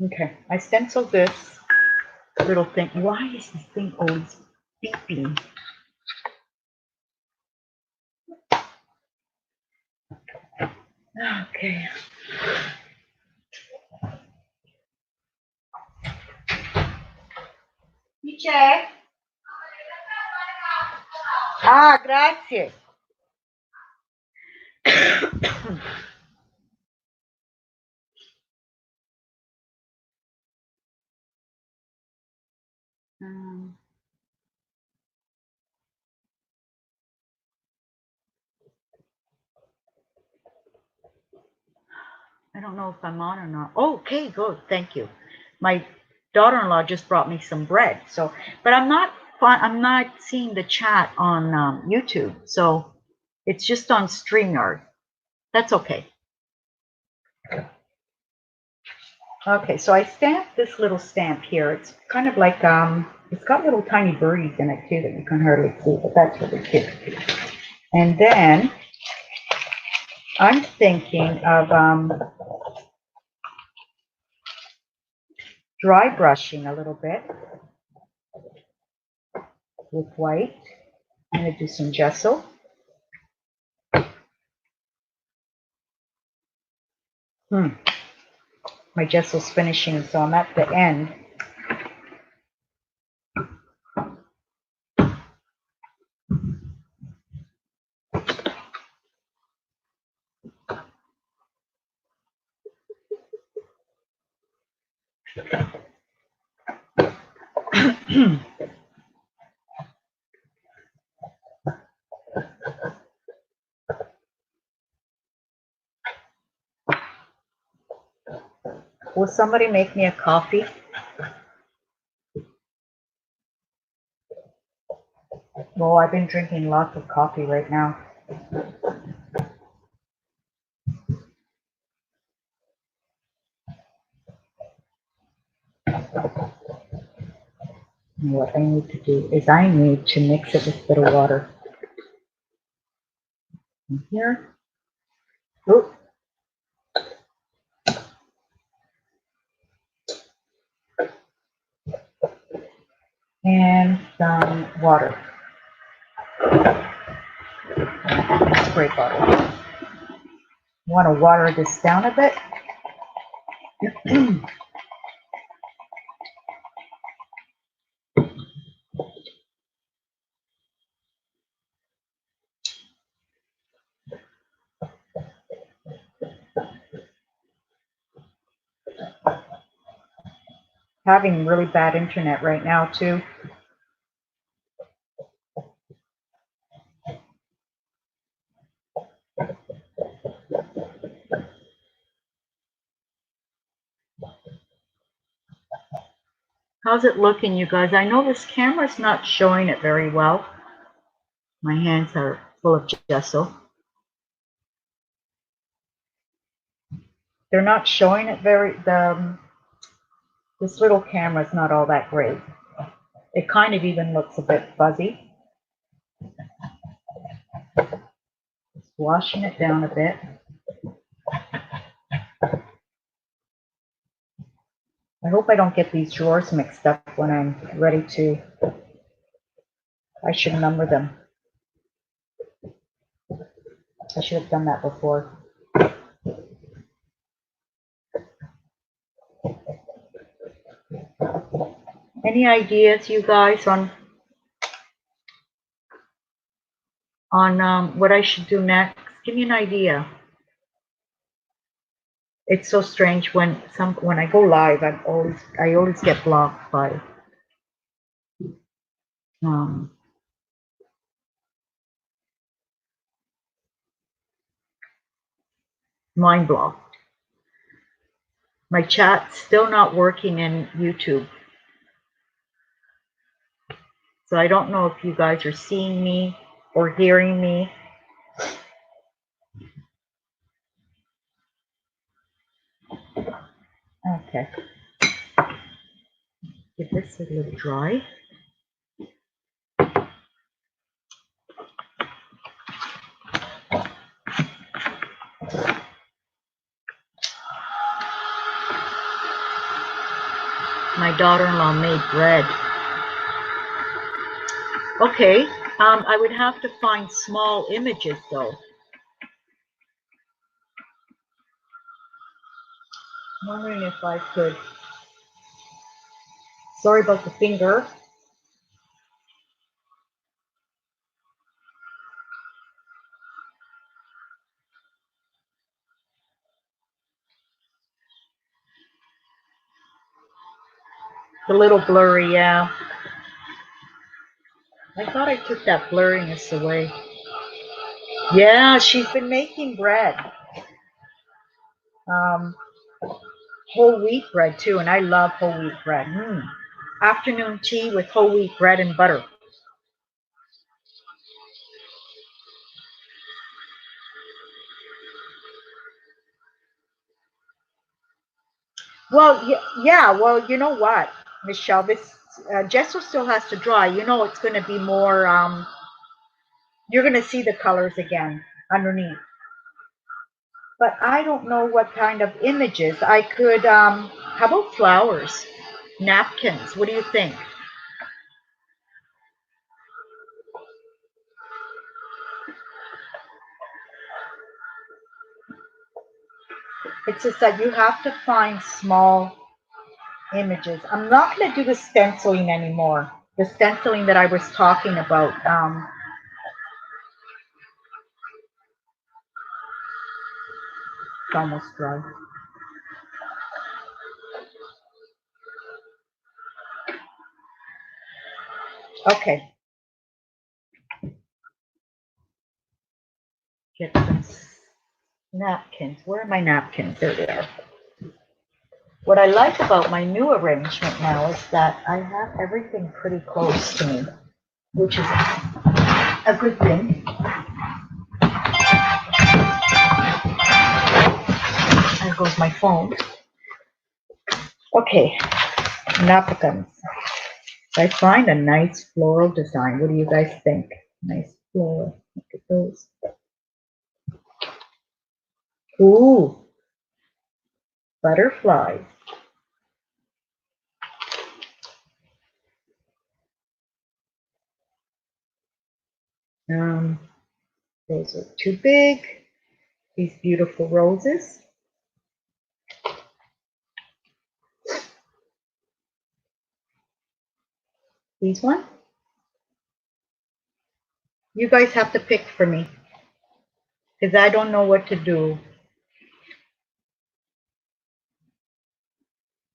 Okay, I stenciled this little thing. Why is this thing always beeping? Okay. Dice? Ah, grazie. um, I don't know if I'm on or not. Oh, okay, good. Thank you. My daughter-in-law just brought me some bread. So, but I'm not seeing the chat on YouTube. So it's just on StreamYard. That's okay. Okay, so I stamped this little stamp here. It's kind of like it's got little tiny birdies in it too that you can hardly see, but that's really cute. And then I'm thinking of dry brushing a little bit with white. I'm going to do some gesso. My gesso's finishing, so I'm at the end. Will somebody make me a coffee? Well, I've been drinking lots of coffee right now. And what I need to do is I need to mix it with a bit of water. In here. Oop. And some water. Great water. You want to water this down a bit. Having really bad internet right now too. How's it looking, you guys? I know this camera's not showing it very well. My hands are full of gesso. They're not showing it very, this little camera's not all that great. It kind of even looks a bit fuzzy. Just washing it down a bit. I hope I don't get these drawers mixed up when I'm ready to. I should number them. I should have done that before. Any ideas, you guys, on what I should do next? Give me an idea. It's so strange when I go live, I always get blocked by mind blocked. My chat's still not working in YouTube. So I don't know if you guys are seeing me or hearing me. Okay. Give this a little dry. My daughter-in-law made bread. Okay, I would have to find small images though. I'm wondering if I could. Sorry about the finger. A little blurry, yeah. I thought I took that blurriness away. Yeah, she's been making bread. Whole wheat bread too, and I love whole wheat bread. Afternoon tea with whole wheat bread and butter. Well, yeah. Well, you know what, Michelle, this gesso still has to dry. You know, it's going to be more. You're going to see the colors again underneath. But I don't know what kind of images I could, how about flowers? Napkins, what do you think? It's just that you have to find small images. I'm not going to do the stenciling anymore. The stenciling that I was talking about. It's almost dry. Okay. Get some napkins. Where are my napkins? There they are. What I like about my new arrangement now is that I have everything pretty close to me, which is a good thing. There goes my phone. Okay, napkins. I find a nice floral design. What do you guys think? Nice floral. Look at those. Ooh, butterflies. Those are too big. These beautiful roses. These ones. You guys have to pick for me because I don't know what to do.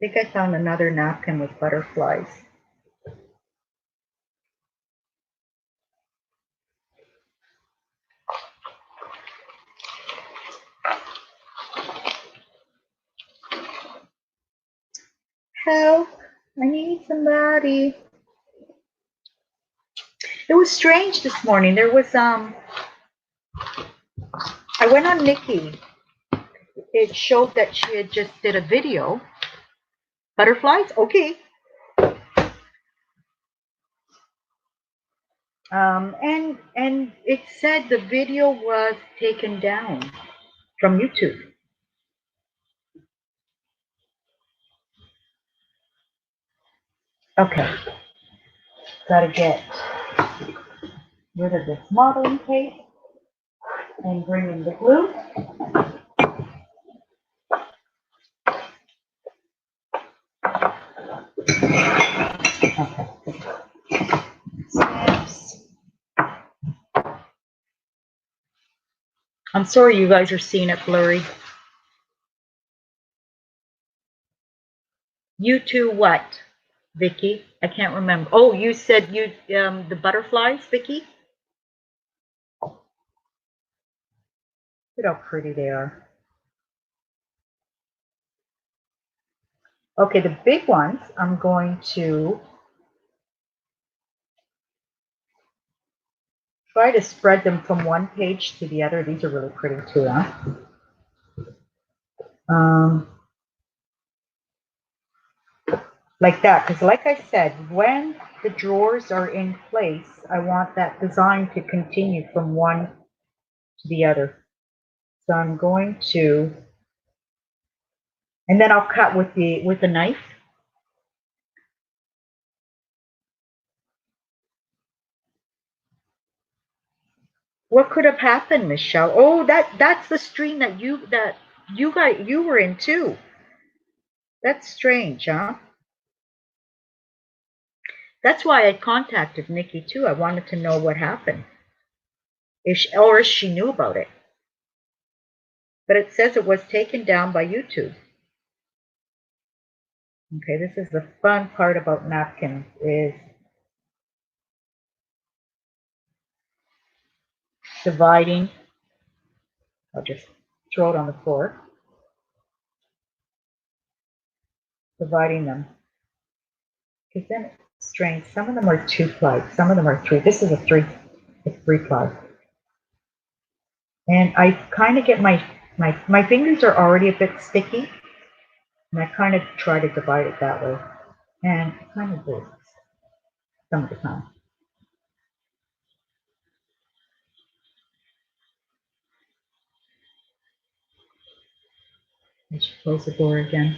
I think I found another napkin with butterflies. Help! I need somebody. It was strange this morning. There was I went on Nikki. It showed that she had just did a video. Butterflies? Okay. And it said the video was taken down from YouTube. Okay. Gotta get rid of this modeling tape and bring in the glue. Okay. Snaps. I'm sorry you guys are seeing it blurry. You two what, Vicky? I can't remember. Oh, you said you the butterflies, Vicky? Look how pretty they are. Okay, the big ones, I'm going to try to spread them from one page to the other. These are really pretty too, huh? Like that, because like I said, when the drawers are in place, I want that design to continue from one to the other. So I'm going to, and then I'll cut with the knife. What could have happened, Michelle? Oh, that's the stream that you were in too. That's strange, huh? That's why I contacted Nikki too. I wanted to know what happened. If she knew about it. But it says it was taken down by YouTube. Okay, this is the fun part about napkins is dividing. I'll just throw it on the floor. Dividing them. Because then it's strange. Some of them are 2-ply. Some of them are 3. This is a 3-ply. And I kind of get my fingers are already a bit sticky. And I kind of try to divide it that way. And it kind of works some of the time. I should close the door again.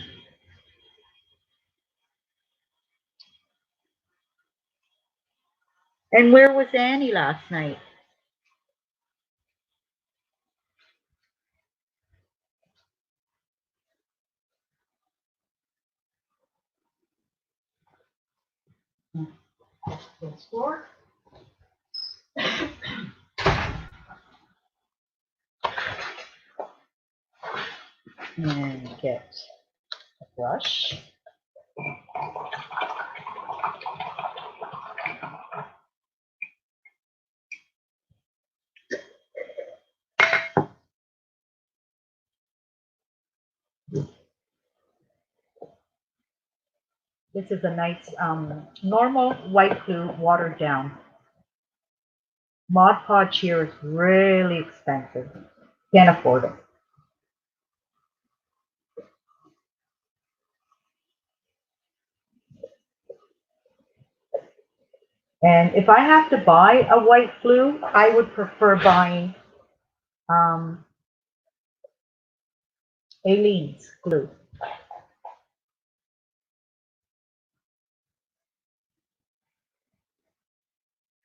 And where was Annie last night? Close door. And get a brush. This is a nice normal white glue, watered down. Mod Podge here is really expensive. Can't afford it. And if I have to buy a white glue, I would prefer buying Aleene's glue.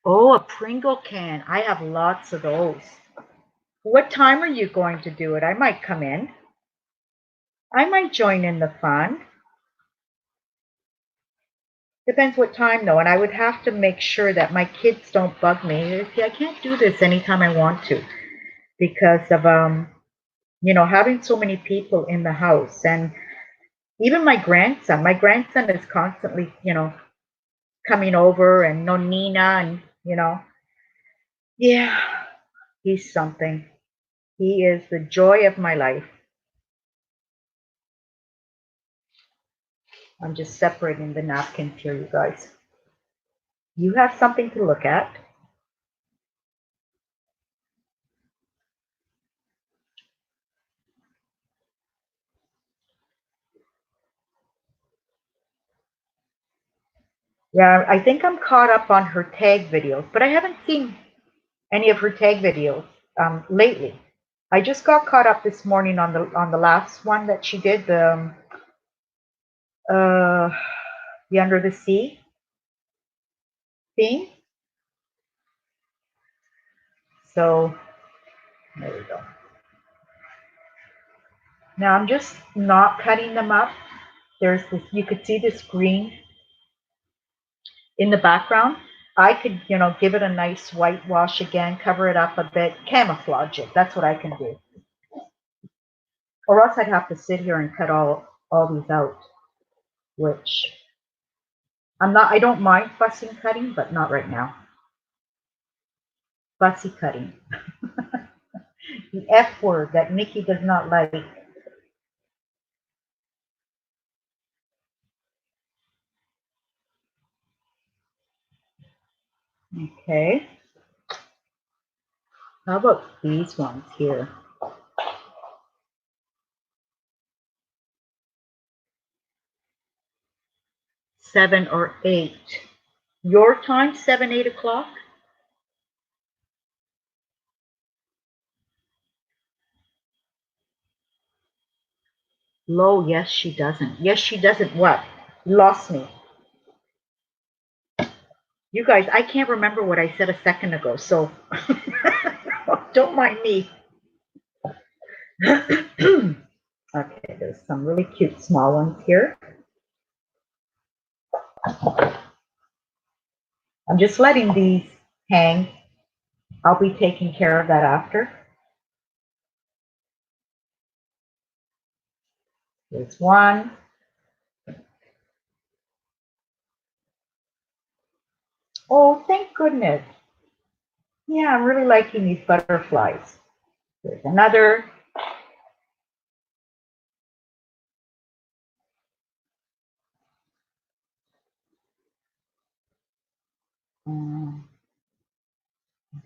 Oh, a Pringle can. I have lots of those. What time are you going to do it? I might come in. I might join in the fun. Depends what time though, and I would have to make sure that my kids don't bug me. See, I can't do this anytime I want to because of having so many people in the house, and even my grandson. My grandson is constantly, coming over, and no Nina, and yeah, he's something. He is the joy of my life. I'm just separating the napkins here, you guys. You have something to look at. Yeah, I think I'm caught up on her tag videos, but I haven't seen any of her tag videos lately. I just got caught up this morning on the last one that she did, uh, the Under the Sea theme. So there we go. Now I'm just not cutting them up. There's this, you could see this green in the background. I could, give it a nice whitewash again, cover it up a bit, camouflage it. That's what I can do. Or else I'd have to sit here and cut all these out, which I don't mind fussing cutting, but not right now. Fussy cutting. The F word that Nikki does not like. Okay. How about these ones here? 7 or 8. Your time, 7, 8 o'clock? Low, yes, she doesn't. Yes, she doesn't what? Lost me. You guys, I can't remember what I said a second ago, so don't mind me. Okay, there's some really cute small ones here. I'm just letting these hang. I'll be taking care of that after. There's one. Oh, thank goodness. Yeah, I'm really liking these butterflies. There's another. I'll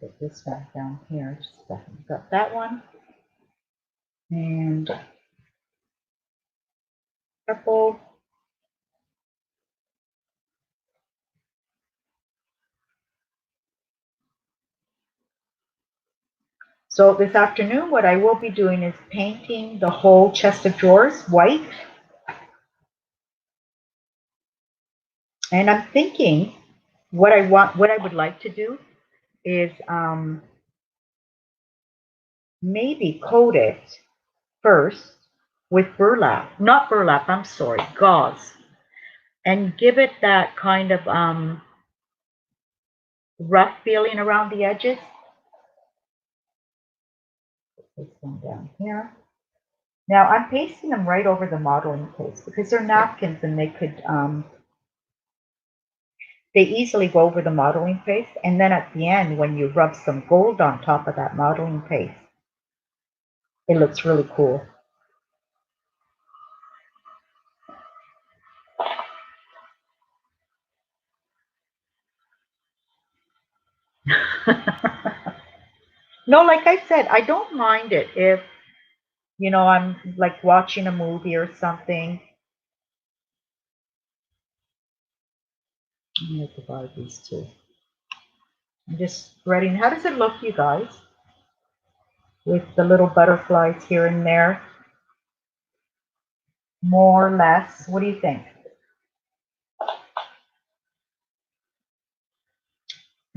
get this one down here. Just a second. Got that one. And purple. So this afternoon, what I will be doing is painting the whole chest of drawers white. And I'm thinking what I would like to do is maybe coat it first with burlap, not burlap, I'm sorry, gauze, and give it that kind of rough feeling around the edges. Put this one down here. Now I'm pasting them right over the modeling paste because they're napkins and they easily go over the modeling paste. And then at the end, when you rub some gold on top of that modeling paste, it looks really cool. No, like I said, I don't mind it if, I'm like watching a movie or something. I'm going to divide these two. I'm just spreading. How does it look, you guys? With the little butterflies here and there. More or less. What do you think?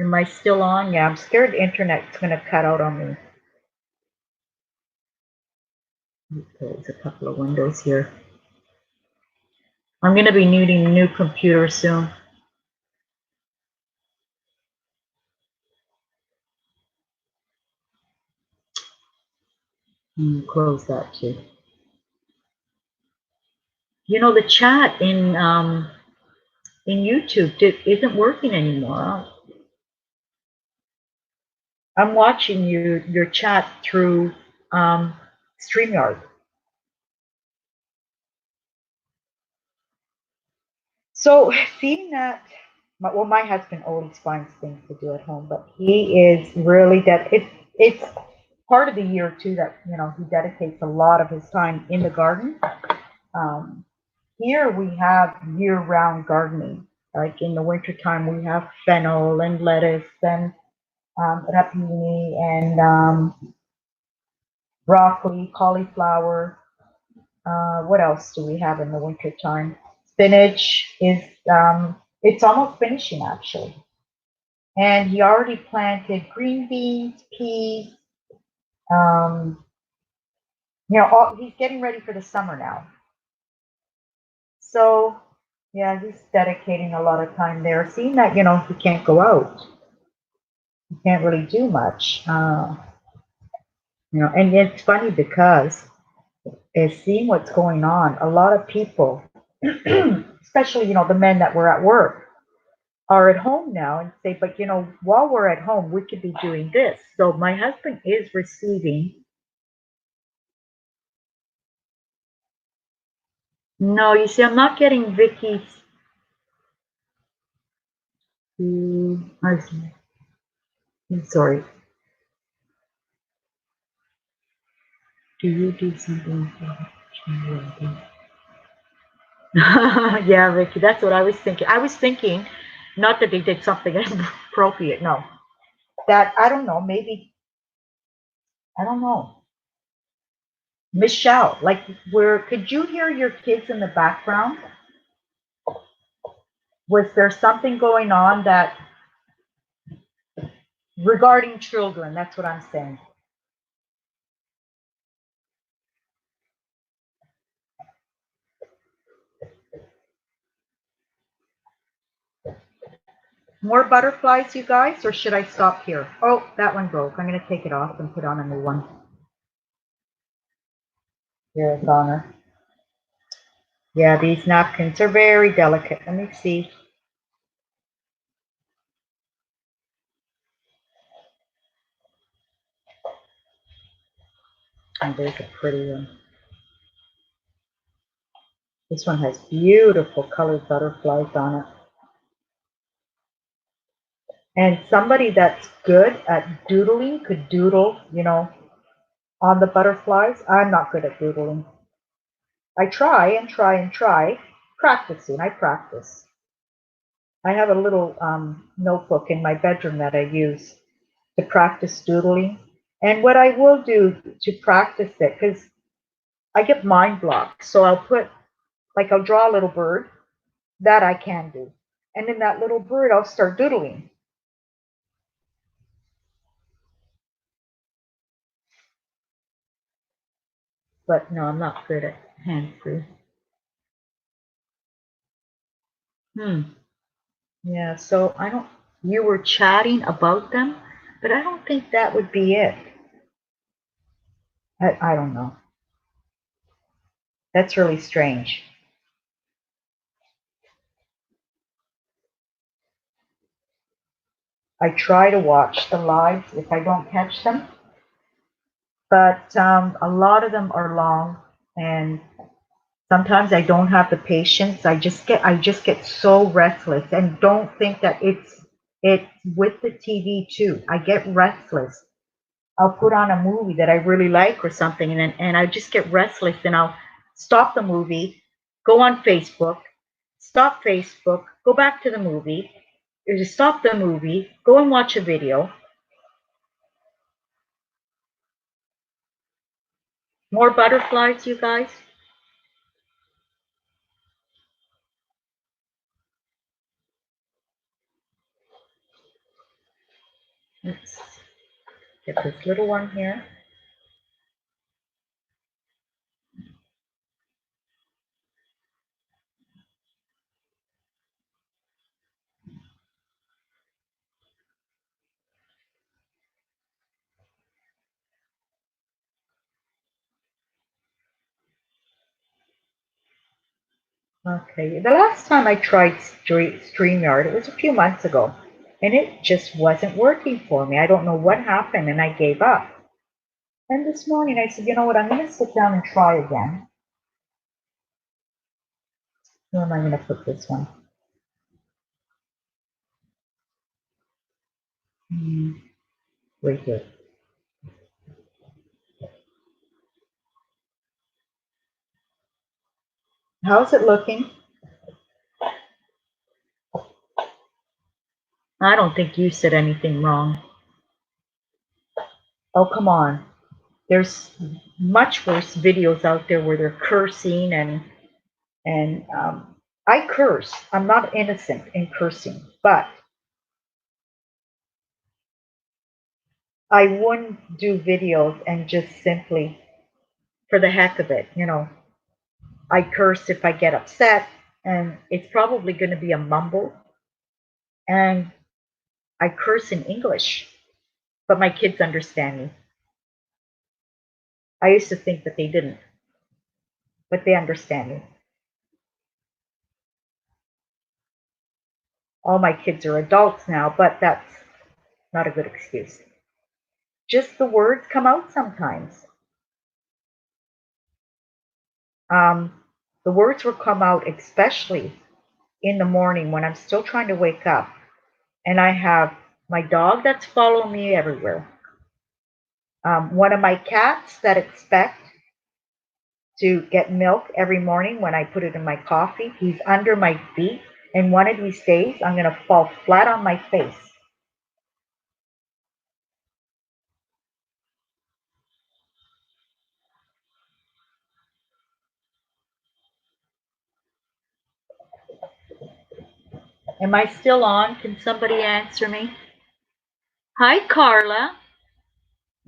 Am I still on? Yeah, I'm scared the internet's going to cut out on me. Close a couple of windows here. I'm going to be needing a new computer soon. Close that too. The chat in YouTube isn't working anymore. I'm watching your chat through StreamYard. So seeing that, my husband always finds things to do at home, but he is really it's part of the year too that he dedicates a lot of his time in the garden. Um, Here we have year-round gardening. Like in the wintertime, we have fennel and lettuce and rapini and broccoli, cauliflower. What else do we have in the wintertime? Spinach is, it's almost finishing actually. And he already planted green beans, peas. Um, he's getting ready for the summer now. So, yeah, he's dedicating a lot of time there. Seeing that, he can't go out, he can't really do much. And it's funny because seeing what's going on, a lot of people, especially, the men that were at work, are at home now and say, but, while we're at home, we could be doing this. So my husband is receiving. No, you see, I'm not getting Vicky's. I'm sorry. Do you do something? Yeah, Vicky, that's what I was thinking. I was thinking, not that they did something inappropriate, no. That, I don't know, maybe, I don't know. Michelle, like, could you hear your kids in the background? Was there something going on that, regarding children, that's what I'm saying. More butterflies, you guys, or should I stop here? Oh, that one broke. I'm going to take it off and put on a new one. Here's Honor. Yeah, these napkins are very delicate. Let me see. Oh, there's a pretty one. This one has beautiful colored butterflies on it. And somebody that's good at doodling could doodle, on the butterflies. I'm not good at doodling. I try and try and try. Practicing, I practice. I have a little notebook in my bedroom that I use to practice doodling. And what I will do to practice it, because I get mind blocked, so I'll put, like, I'll draw a little bird, that I can do. And in that little bird, I'll start doodling. But no, I'm not good at hand free. Yeah, so I don't, you were chatting about them, but I don't think that would be it. I don't know. That's really strange. I try to watch the lives if I don't catch them, but a lot of them are long, and sometimes I don't have the patience. I just get so restless, and don't think that it's with the TV too. I get restless. I'll put on a movie that I really like or something, and I just get restless, and I'll stop the movie, go on Facebook, stop Facebook, go back to the movie, or just stop the movie, go and watch a video. More butterflies, you guys. Let's get this little one here. Okay, the last time I tried StreamYard, it was a few months ago, and it just wasn't working for me. I don't know what happened, and I gave up. And this morning I said, you know what, I'm going to sit down and try again. Where am I going to put this one? Right here. How's it looking? I don't think you said anything wrong. Oh, come on. There's much worse videos out there where they're cursing and I curse. I'm not innocent in cursing, but I wouldn't do videos and just simply for the heck of it, I curse if I get upset, and it's probably going to be a mumble, and I curse in English, but my kids understand me. I used to think that they didn't, but they understand me. All my kids are adults now, but that's not a good excuse. Just the words come out sometimes. Um, the words will come out, especially in the morning when I'm still trying to wake up, and I have my dog that's following me everywhere. One of my cats that expect to get milk every morning when I put it in my coffee. He's under my feet, and one of these days I'm going to fall flat on my face. Am I still on? Can somebody answer me? Hi, Carla.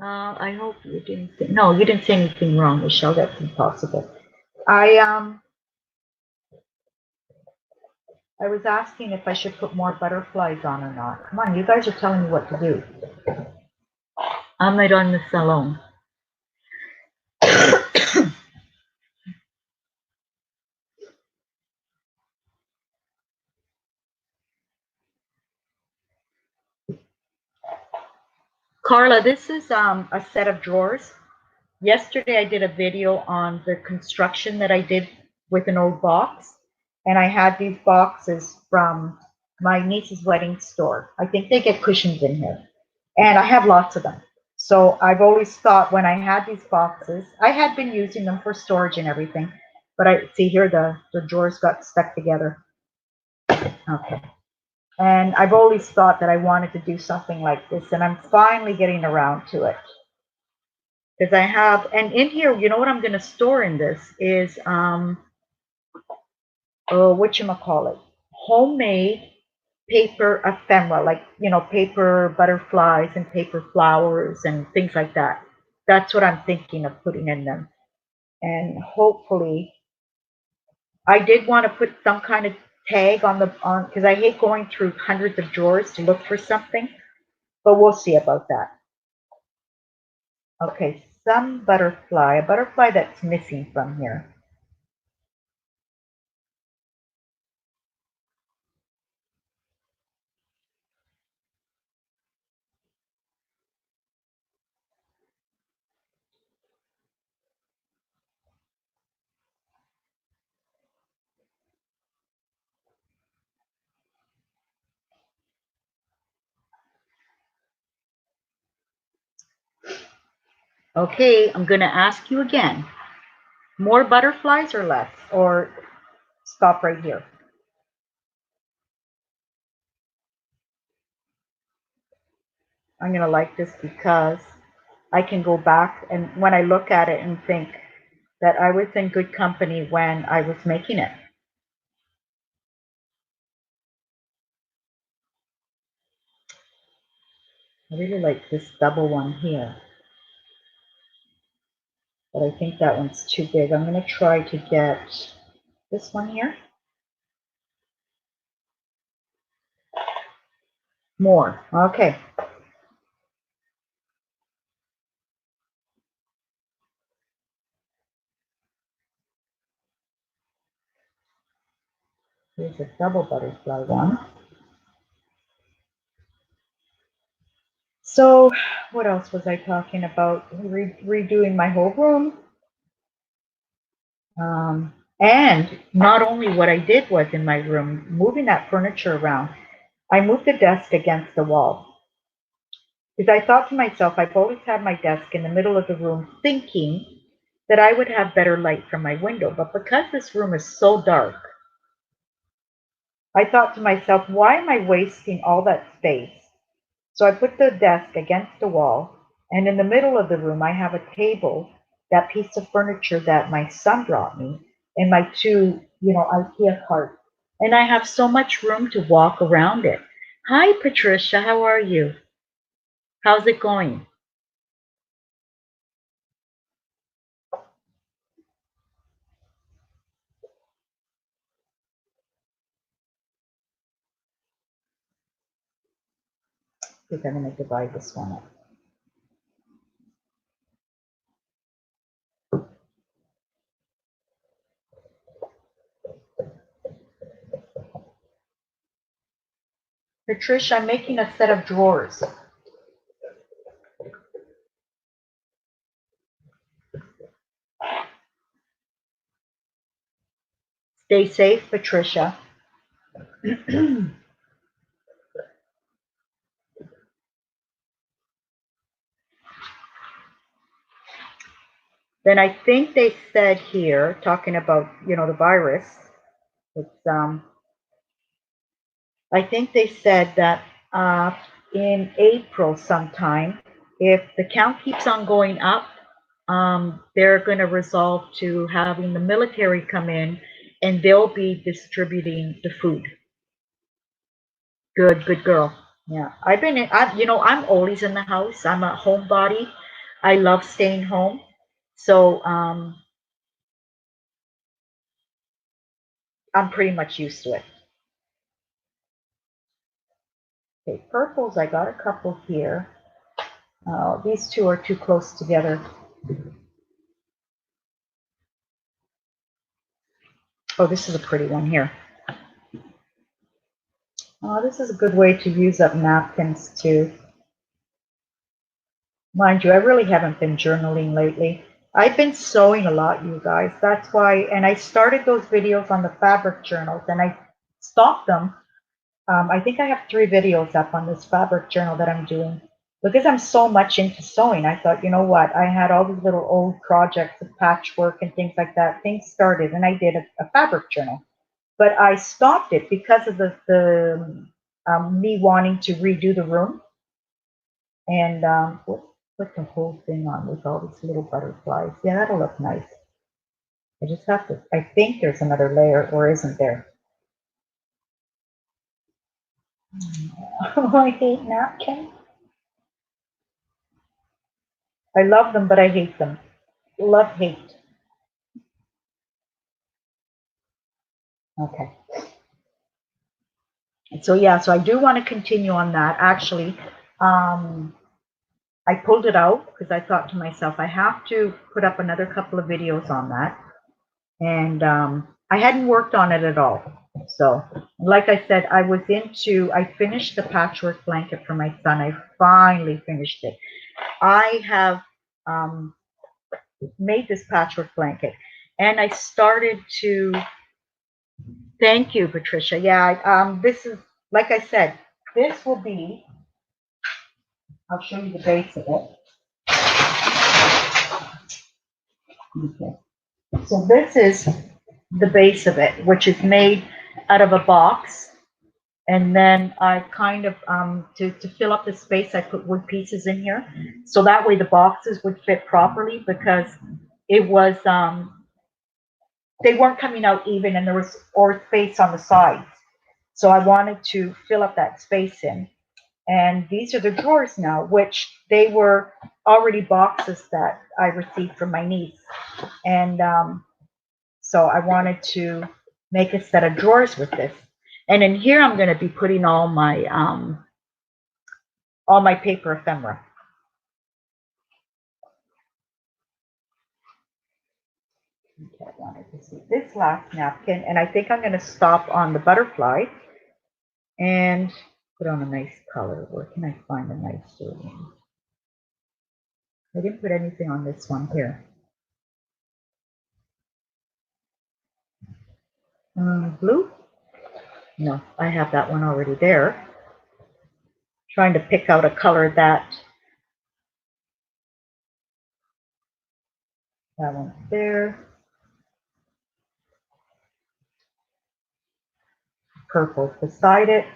I hope you didn't say, no, you didn't say anything wrong, Michelle. That's impossible. I was asking if I should put more butterflies on or not. Come on, you guys are telling me what to do. I'm not on the salon. Carla, this is a set of drawers. Yesterday I did a video on the construction that I did with an old box, and I had these boxes from my niece's wedding store. I think they get cushions in here, and I have lots of them. So I've always thought when I had these boxes, I had been using them for storage and everything, but I see here the drawers got stuck together. Okay. And I've always thought that I wanted to do something like this, and I'm finally getting around to it. Because I have, and in here, you know what I'm going to store in this is, whatchamacallit, homemade paper ephemera, like, paper butterflies and paper flowers and things like that. That's what I'm thinking of putting in them. And hopefully, I did want to put some kind of tag on because I hate going through hundreds of drawers to look for something, but we'll see about that. Okay, some butterfly, a butterfly that's missing from here. Okay, I'm going to ask you again. More butterflies or less? Or stop right here? I'm going to like this because I can go back and when I look at it and think that I was in good company when I was making it. I really like this double one here, but I think that one's too big. I'm going to try to get this one here. More. Okay. Here's a double butterfly one. So, what else was I talking about? Redoing my whole room. And not only what I did was in my room, moving that furniture around. I moved the desk against the wall because I thought to myself, I've always had my desk in the middle of the room thinking that I would have better light from my window. But because this room is so dark, I thought to myself, why am I wasting all that space? So I put the desk against the wall, and in the middle of the room, I have a table, that piece of furniture that my son brought me, and my two, IKEA carts. And I have so much room to walk around it. Hi, Patricia. How are you? How's it going? I think I'm going to divide this one up. Patricia, I'm making a set of drawers. Stay safe, Patricia. Then I think they said here, talking about, the virus, it's, I think they said that in April sometime, if the count keeps on going up, they're going to resolve to having the military come in and they'll be distributing the food. Good girl. Yeah, I'm always in the house. I'm a homebody. I love staying home. So I'm pretty much used to it. Okay, purples, I got a couple here. These two are too close together. Oh, this is a pretty one here. This is a good way to use up napkins too. Mind you, I really haven't been journaling lately. I've been sewing a lot, you guys. That's why, and I started those videos on the fabric journals and I stopped them. I think I have 3 videos up on this fabric journal that I'm doing. Because I'm so much into sewing, I thought, you know what? I had all these little old projects of patchwork and things like that. Things started and I did a fabric journal. But I stopped it because of the me wanting to redo the room. And put the whole thing on with all these little butterflies. Yeah, that'll look nice. I just have to, I think there's another layer, or isn't there? Oh, I hate napkins. I love them, but I hate them. Love, hate. Okay. So yeah, so I do want to continue on that. Actually, I pulled it out because I thought to myself, I have to put up another couple of videos on that. And I hadn't worked on it at all. So, like I said, I finished the patchwork blanket for my son. I finally finished it. I have made this patchwork blanket, and I started to, thank you, Patricia. Yeah, this is, like I said, this will be, I'll show you the base of it. Okay. So this is the base of it, which is made out of a box. And then I kind of, to fill up the space, I put wood pieces in here. So that way the boxes would fit properly, because it was, they weren't coming out even, and there was or space on the sides. So I wanted to fill up that space in. And these are the drawers now, which they were already boxes that I received from my niece. And so I wanted to make a set of drawers with this. And in here, I'm going to be putting all my paper ephemera. Okay, I wanted to see this last napkin, and I think I'm going to stop on the butterfly and put on a nice color. Where can I find a nicer one? I didn't put anything on this one here. Blue? No, I have that one already there. Trying to pick out a color that one's there. Purple beside it.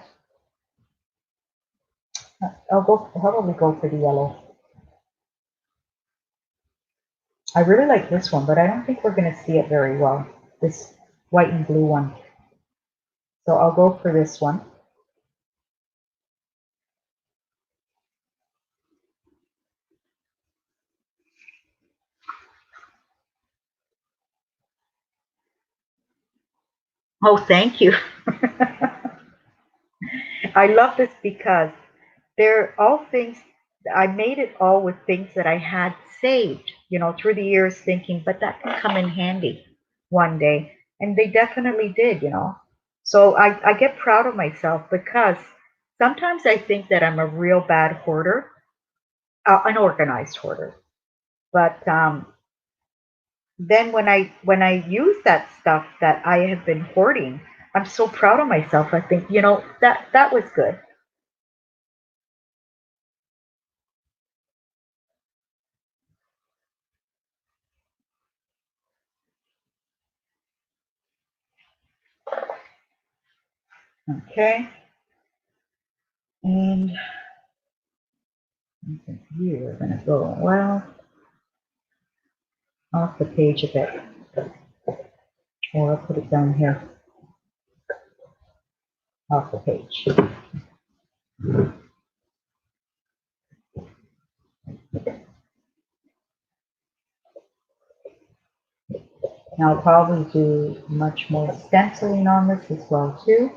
I'll probably go for the yellow. I really like this one, but I don't think we're going to see it very well. This white and blue one. So I'll go for this one. Oh, thank you. I love this because they're all things, I made it all with things that I had saved, through the years, thinking, but that can come in handy one day. And they definitely did. So I get proud of myself, because sometimes I think that I'm a real bad hoarder, an organized hoarder. But then when I use that stuff that I have been hoarding, I'm so proud of myself. I think, that was good. Okay. And I think you're going to go, well, off the page a bit. Or I'll put it down here. Off the page. Now I'll probably do much more stenciling on this as well too.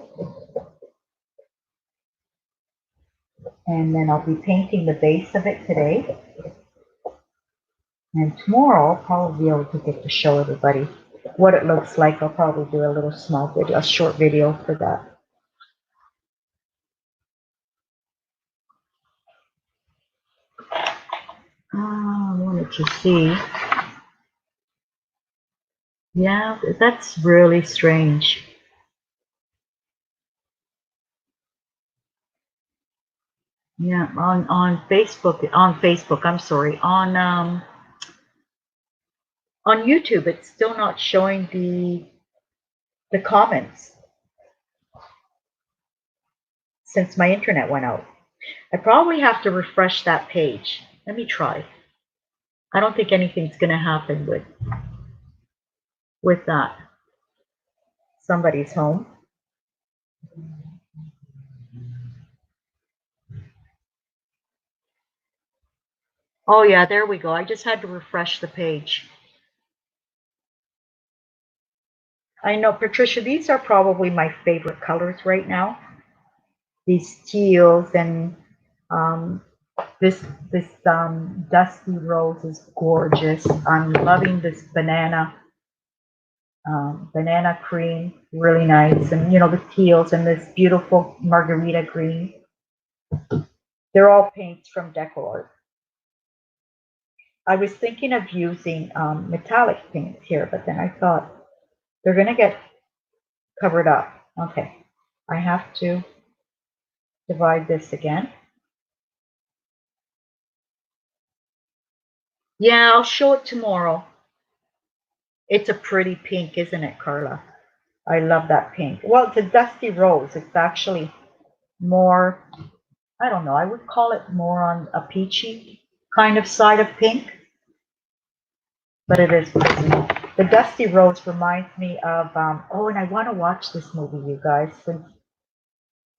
And then I'll be painting the base of it today. And tomorrow I'll probably be able to get to show everybody what it looks like. I'll probably do a little small video, a short video for that. I wanted to see. Yeah, that's really strange. Yeah, on Facebook, I'm sorry, on YouTube, it's still not showing the comments since my internet went out. I probably have to refresh that page. Let me try. I don't think anything's going to happen with that. Somebody's home. Oh yeah, there we go. I just had to refresh the page. I know, Patricia, these are probably my favorite colors right now. These teals and um, this dusty rose is gorgeous. I'm loving this banana cream, really nice. And you know, the teals and this beautiful margarita green. They're all paints from Decor. I was thinking of using metallic paints here, but then I thought they're going to get covered up. Okay, I have to divide this again. Yeah, I'll show it tomorrow. It's a pretty pink, isn't it, Carla? I love that pink. Well, it's a dusty rose. It's actually more, I don't know, I would call it more on a peachy kind of side of pink, but it is pretty. The dusty rose reminds me of, oh, and I want to watch this movie, you guys, since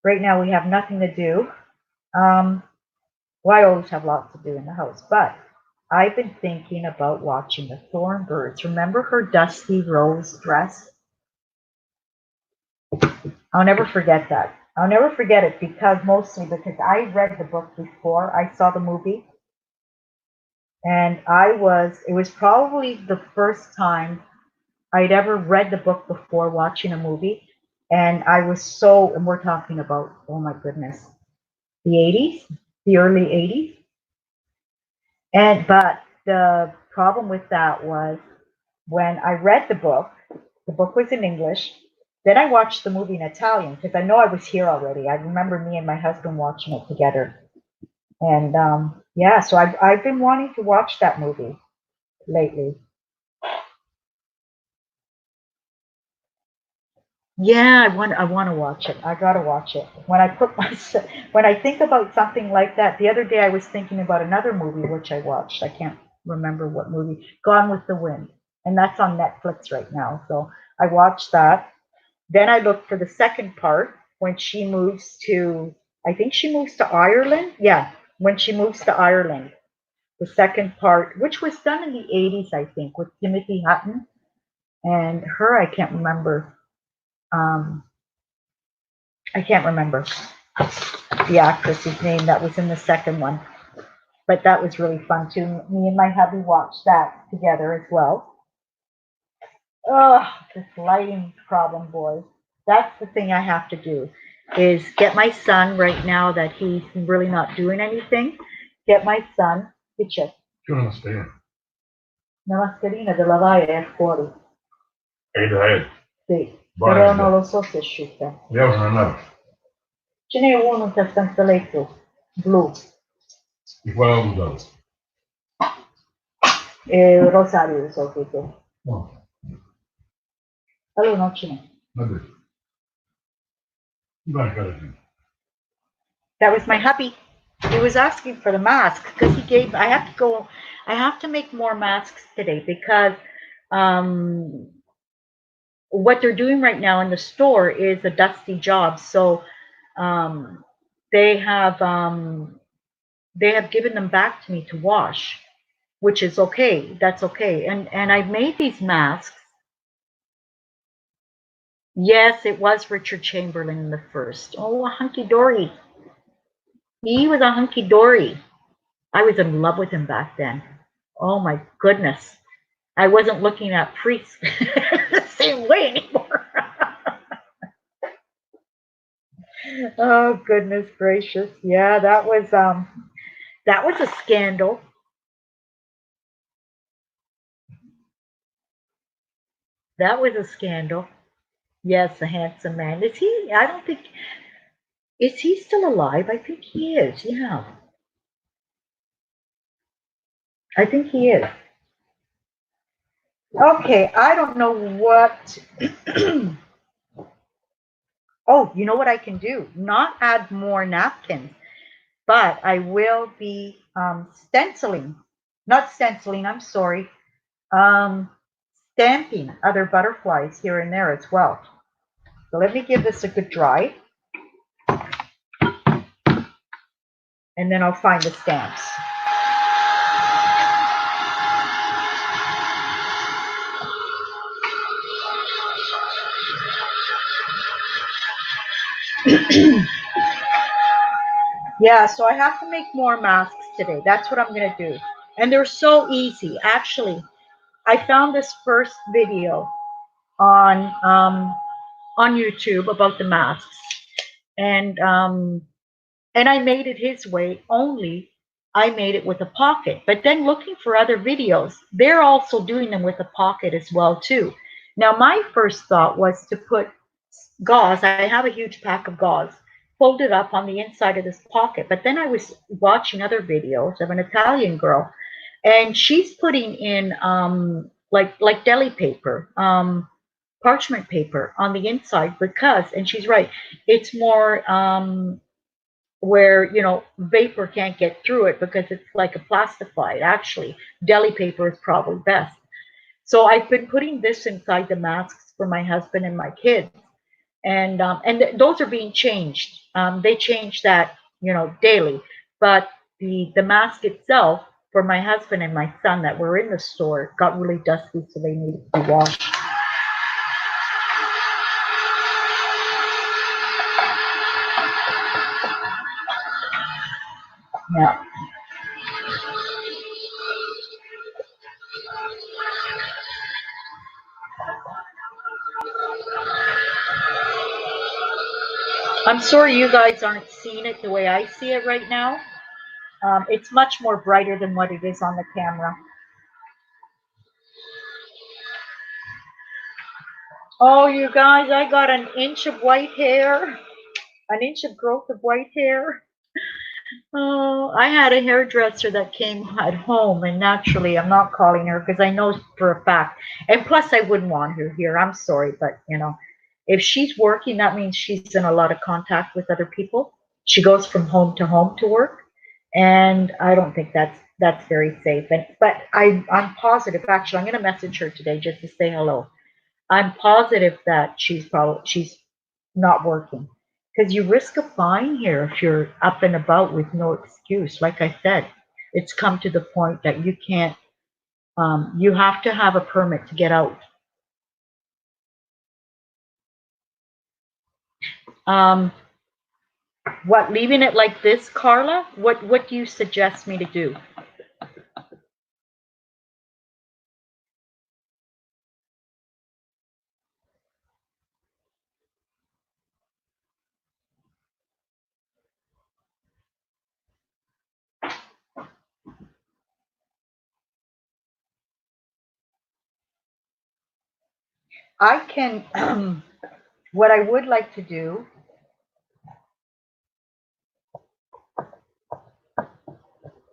right now we have nothing to do. Well, I always have lots to do in the house, but I've been thinking about watching the Thornbirds. Remember her dusty rose dress? I'll never forget that. I'll never forget it mostly because I read the book before I saw the movie. And it was probably the first time I'd ever read the book before watching a movie. And and we're talking about, oh my goodness, the 80s, the early 80s. But the problem with that was when I read the book was in English. Then I watched the movie in Italian because I know I was here already. I remember me and my husband watching it together. And yeah, so I've been wanting to watch that movie lately. Yeah, I want to watch it. I gotta watch it. When I think about something like that, the other day I was thinking about another movie which I watched. I can't remember what movie. Gone with the Wind, and that's on Netflix right now. So I watched that. Then I looked for the second part when she moves to. I think she moves to Ireland. Yeah, when she moves to Ireland, the second part, which was done in the 80s, I think, with Timothy Hutton and her. Um, I can't remember the actress's name that was in the second one, but that was really fun too. Me and my hubby watched that together as well. Oh, this lighting problem, boys. That's the thing I have to do is get my son right now that he's really not doing anything. Get my son. Che c'è? C'è una mascherina. Una mascherina della Vai è fuori. È da Sì, però non lo so se è asciutta. Andiamo a andare. Ce n'è uno in quel stanzaletto blu. Di quale ho usato? Rosario di solito. No. Allora non ce n'è. Vabbè. That was my hubby. He was asking for the mask because I have to make more masks today because what they're doing right now in the store is a dusty job. So um, they have given them back to me to wash, which is okay. That's okay. And I've made these masks. Yes, it was Richard Chamberlain the first. Oh, a hunky dory. He was a hunky dory. I was in love with him back then. Oh my goodness. I wasn't looking at priests the same way anymore. Oh goodness gracious. Yeah, that was a scandal. That was a scandal. Yes, a handsome man. Is he? I don't think. Is he still alive? I think he is. Yeah. I think he is. Okay, I don't know what. Oh, you know what I can do? Not add more napkins. but I will be stenciling, not stenciling, I'm sorry, stamping other butterflies here and there as well. So let me give this a good dry, and then I'll find the stamps. Yeah, so I have to make more masks today. That's what I'm going to do. And they're so easy. Actually, I found this first video on YouTube about the masks. And I made it his way, only I made it with a pocket. But then looking for other videos, they're also doing them with a pocket as well too. Now my first thought was to put gauze. I have a huge pack of gauze folded up on the inside of this pocket. But then I was watching other videos of an Italian girl, and she's putting in like deli paper, parchment paper on the inside because, and she's right, it's more where vapor can't get through it because it's like a plastified. Actually, deli paper is probably best. So I've been putting this inside the masks for my husband and my kids, and those are being changed. They change that daily, but the mask itself for my husband and my son that were in the store got really dusty, so they needed to be washed. Yeah. I'm sorry you guys aren't seeing it the way I see it right now. It's much more brighter than what it is on the camera. Oh, you guys, I got an inch of white hair, an inch of growth of white hair. Oh, I had a hairdresser that came at home, and naturally, I'm not calling her because I know for a fact. And plus, I wouldn't want her here. I'm sorry, but if she's working, that means she's in a lot of contact with other people. She goes from home to work, and I don't think that's very safe. But I'm positive. Actually, I'm going to message her today just to say hello. I'm positive that she's not working, because you risk a fine here if you're up and about with no excuse. Like I said, it's come to the point that you can't. You have to have a permit to get out. What, leaving it like this, Carla? What do you suggest me to do? I can. What I would like to do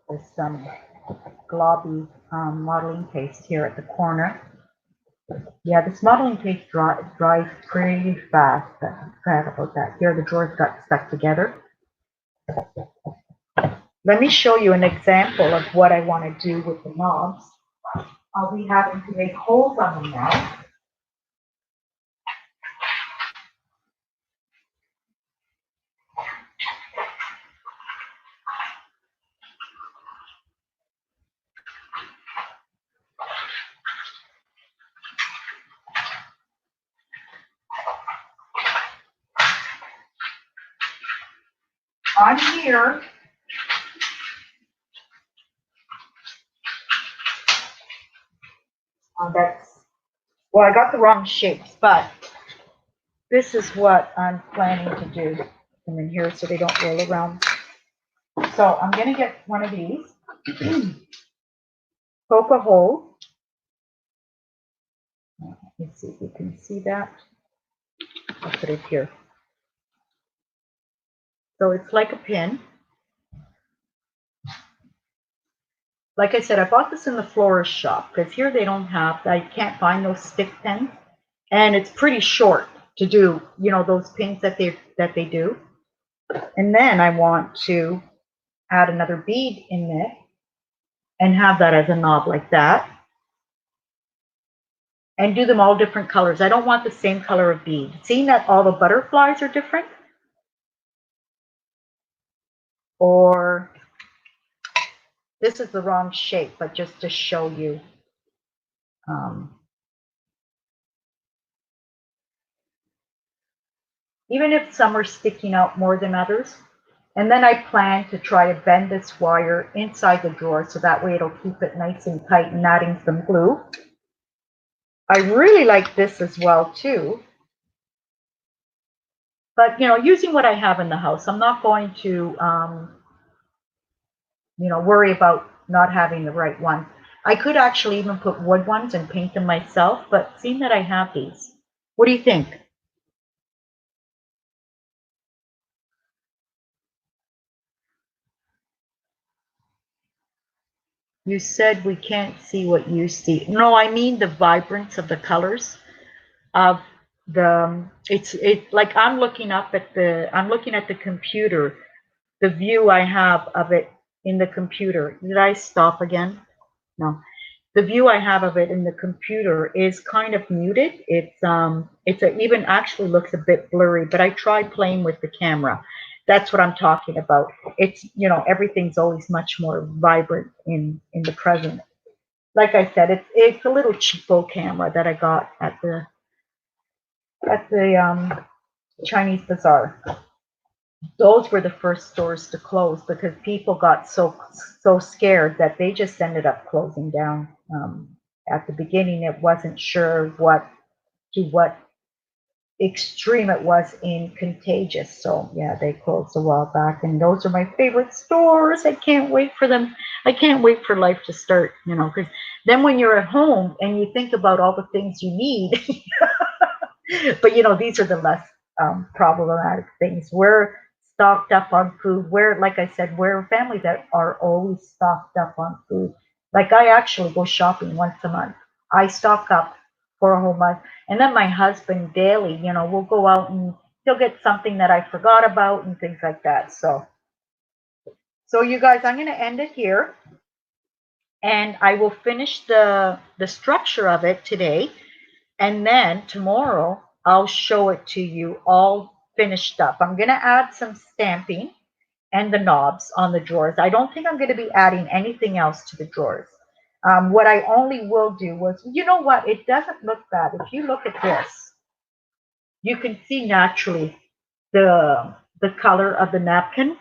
is some globby modeling paste here at the corner. Yeah, this modeling paste dries pretty fast. I forgot about that. Here, the drawers got stuck together. Let me show you an example of what I want to do with the knobs. I'll be having to make holes on them now. On here, well, I got the wrong shapes, but this is what I'm planning to do. Them in here so they don't roll around. So I'm going to get one of these, poke a hole. Let's see if you can see that. I'll put it here. So it's like a pin. Like I said, I bought this in the florist shop because here they don't have, I can't find those stick pins. And it's pretty short to do, those pins that they do. And then I want to add another bead in there and have that as a knob like that. And do them all different colors. I don't want the same color of bead. Seeing that all the butterflies are different, or this is the wrong shape, but just to show you. Even if some are sticking out more than others. And then I plan to try to bend this wire inside the drawer so that way it'll keep it nice and tight, and adding some glue. I really like this as well too. But, you know, using what I have in the house, I'm not going to, you know, worry about not having the right one. I could actually even put wood ones and paint them myself, but seeing that I have these, what do you think? You said we can't see what you see. No, I mean the vibrance of the colors of the, it's like I'm looking at the computer, the view I have of it in the computer. Did I stop again? No. The view I have of it in the computer is kind of muted. Even actually looks a bit blurry, but I tried playing with the camera. That's what I'm talking about. It's, you know, everything's always much more vibrant in the present. Like I said, it's a little cheapo camera that I got at the Chinese bazaar. Those were the first stores to close because people got so scared that they just ended up closing down. At the beginning, it wasn't sure what extreme it was in contagious. So yeah, they closed a while back, and those are my favorite stores. I can't wait for them. I can't wait for life to start. You know, because then when you're at home and you think about all the things you need, but you know, these are the less problematic things. We're stocked up on food. We're, like I said, we're a family that are always stocked up on food. Like I actually go shopping once a month. I stock up for a whole month. And then my husband daily, you know, we'll go out and he'll get something that I forgot about and things like that. So you guys, I'm going to end it here, and I will finish the structure of it today. And then tomorrow, I'll show it to you all finished up. I'm going to add some stamping and the knobs on the drawers. I don't think I'm going to be adding anything else to the drawers. What I only will do was, you know what? It doesn't look bad. If you look at this, you can see naturally the color of the napkin.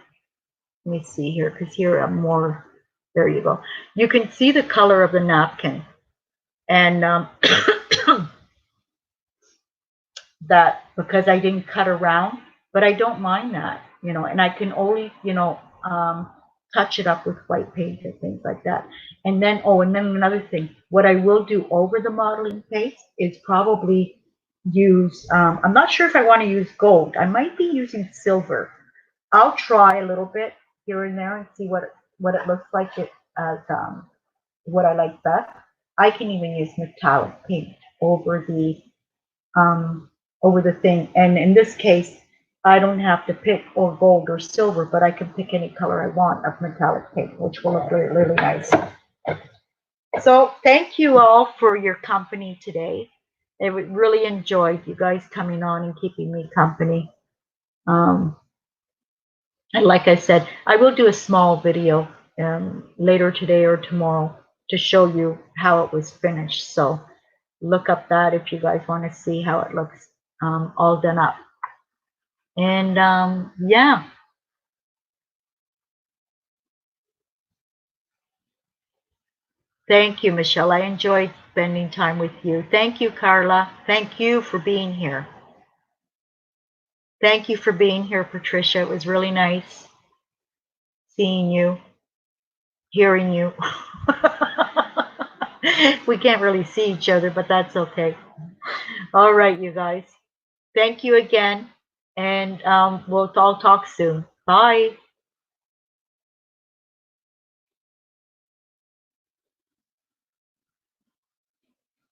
Let me see here, because here I'm more, there you go. You can see the color of the napkin. And that, because I didn't cut around, but I don't mind that, you know, and I can only, you know, touch it up with white paint and things like that. And then, oh, and then another thing, what I will do over the modeling paste is probably use, I'm not sure if I want to use gold. I might be using silver. I'll try a little bit here and there and see what it looks like it as what I like best. I can even use metallic paint over the thing. And in this case, I don't have to pick or gold or silver, but I can pick any color I want of metallic paint, which will look really, really nice. So thank you all for your company today. I really enjoyed you guys coming on and keeping me company. And like I said, I will do a small video later today or tomorrow to show you how it was finished. So look up that if you guys want to see how it looks all done up. And yeah. Thank you, Michelle. I enjoyed spending time with you. Thank you, Carla. Thank you for being here. Thank you for being here, Patricia. It was really nice seeing you, hearing you. We can't really see each other, but that's okay. All right, you guys. Thank you again, and we'll all talk soon. Bye.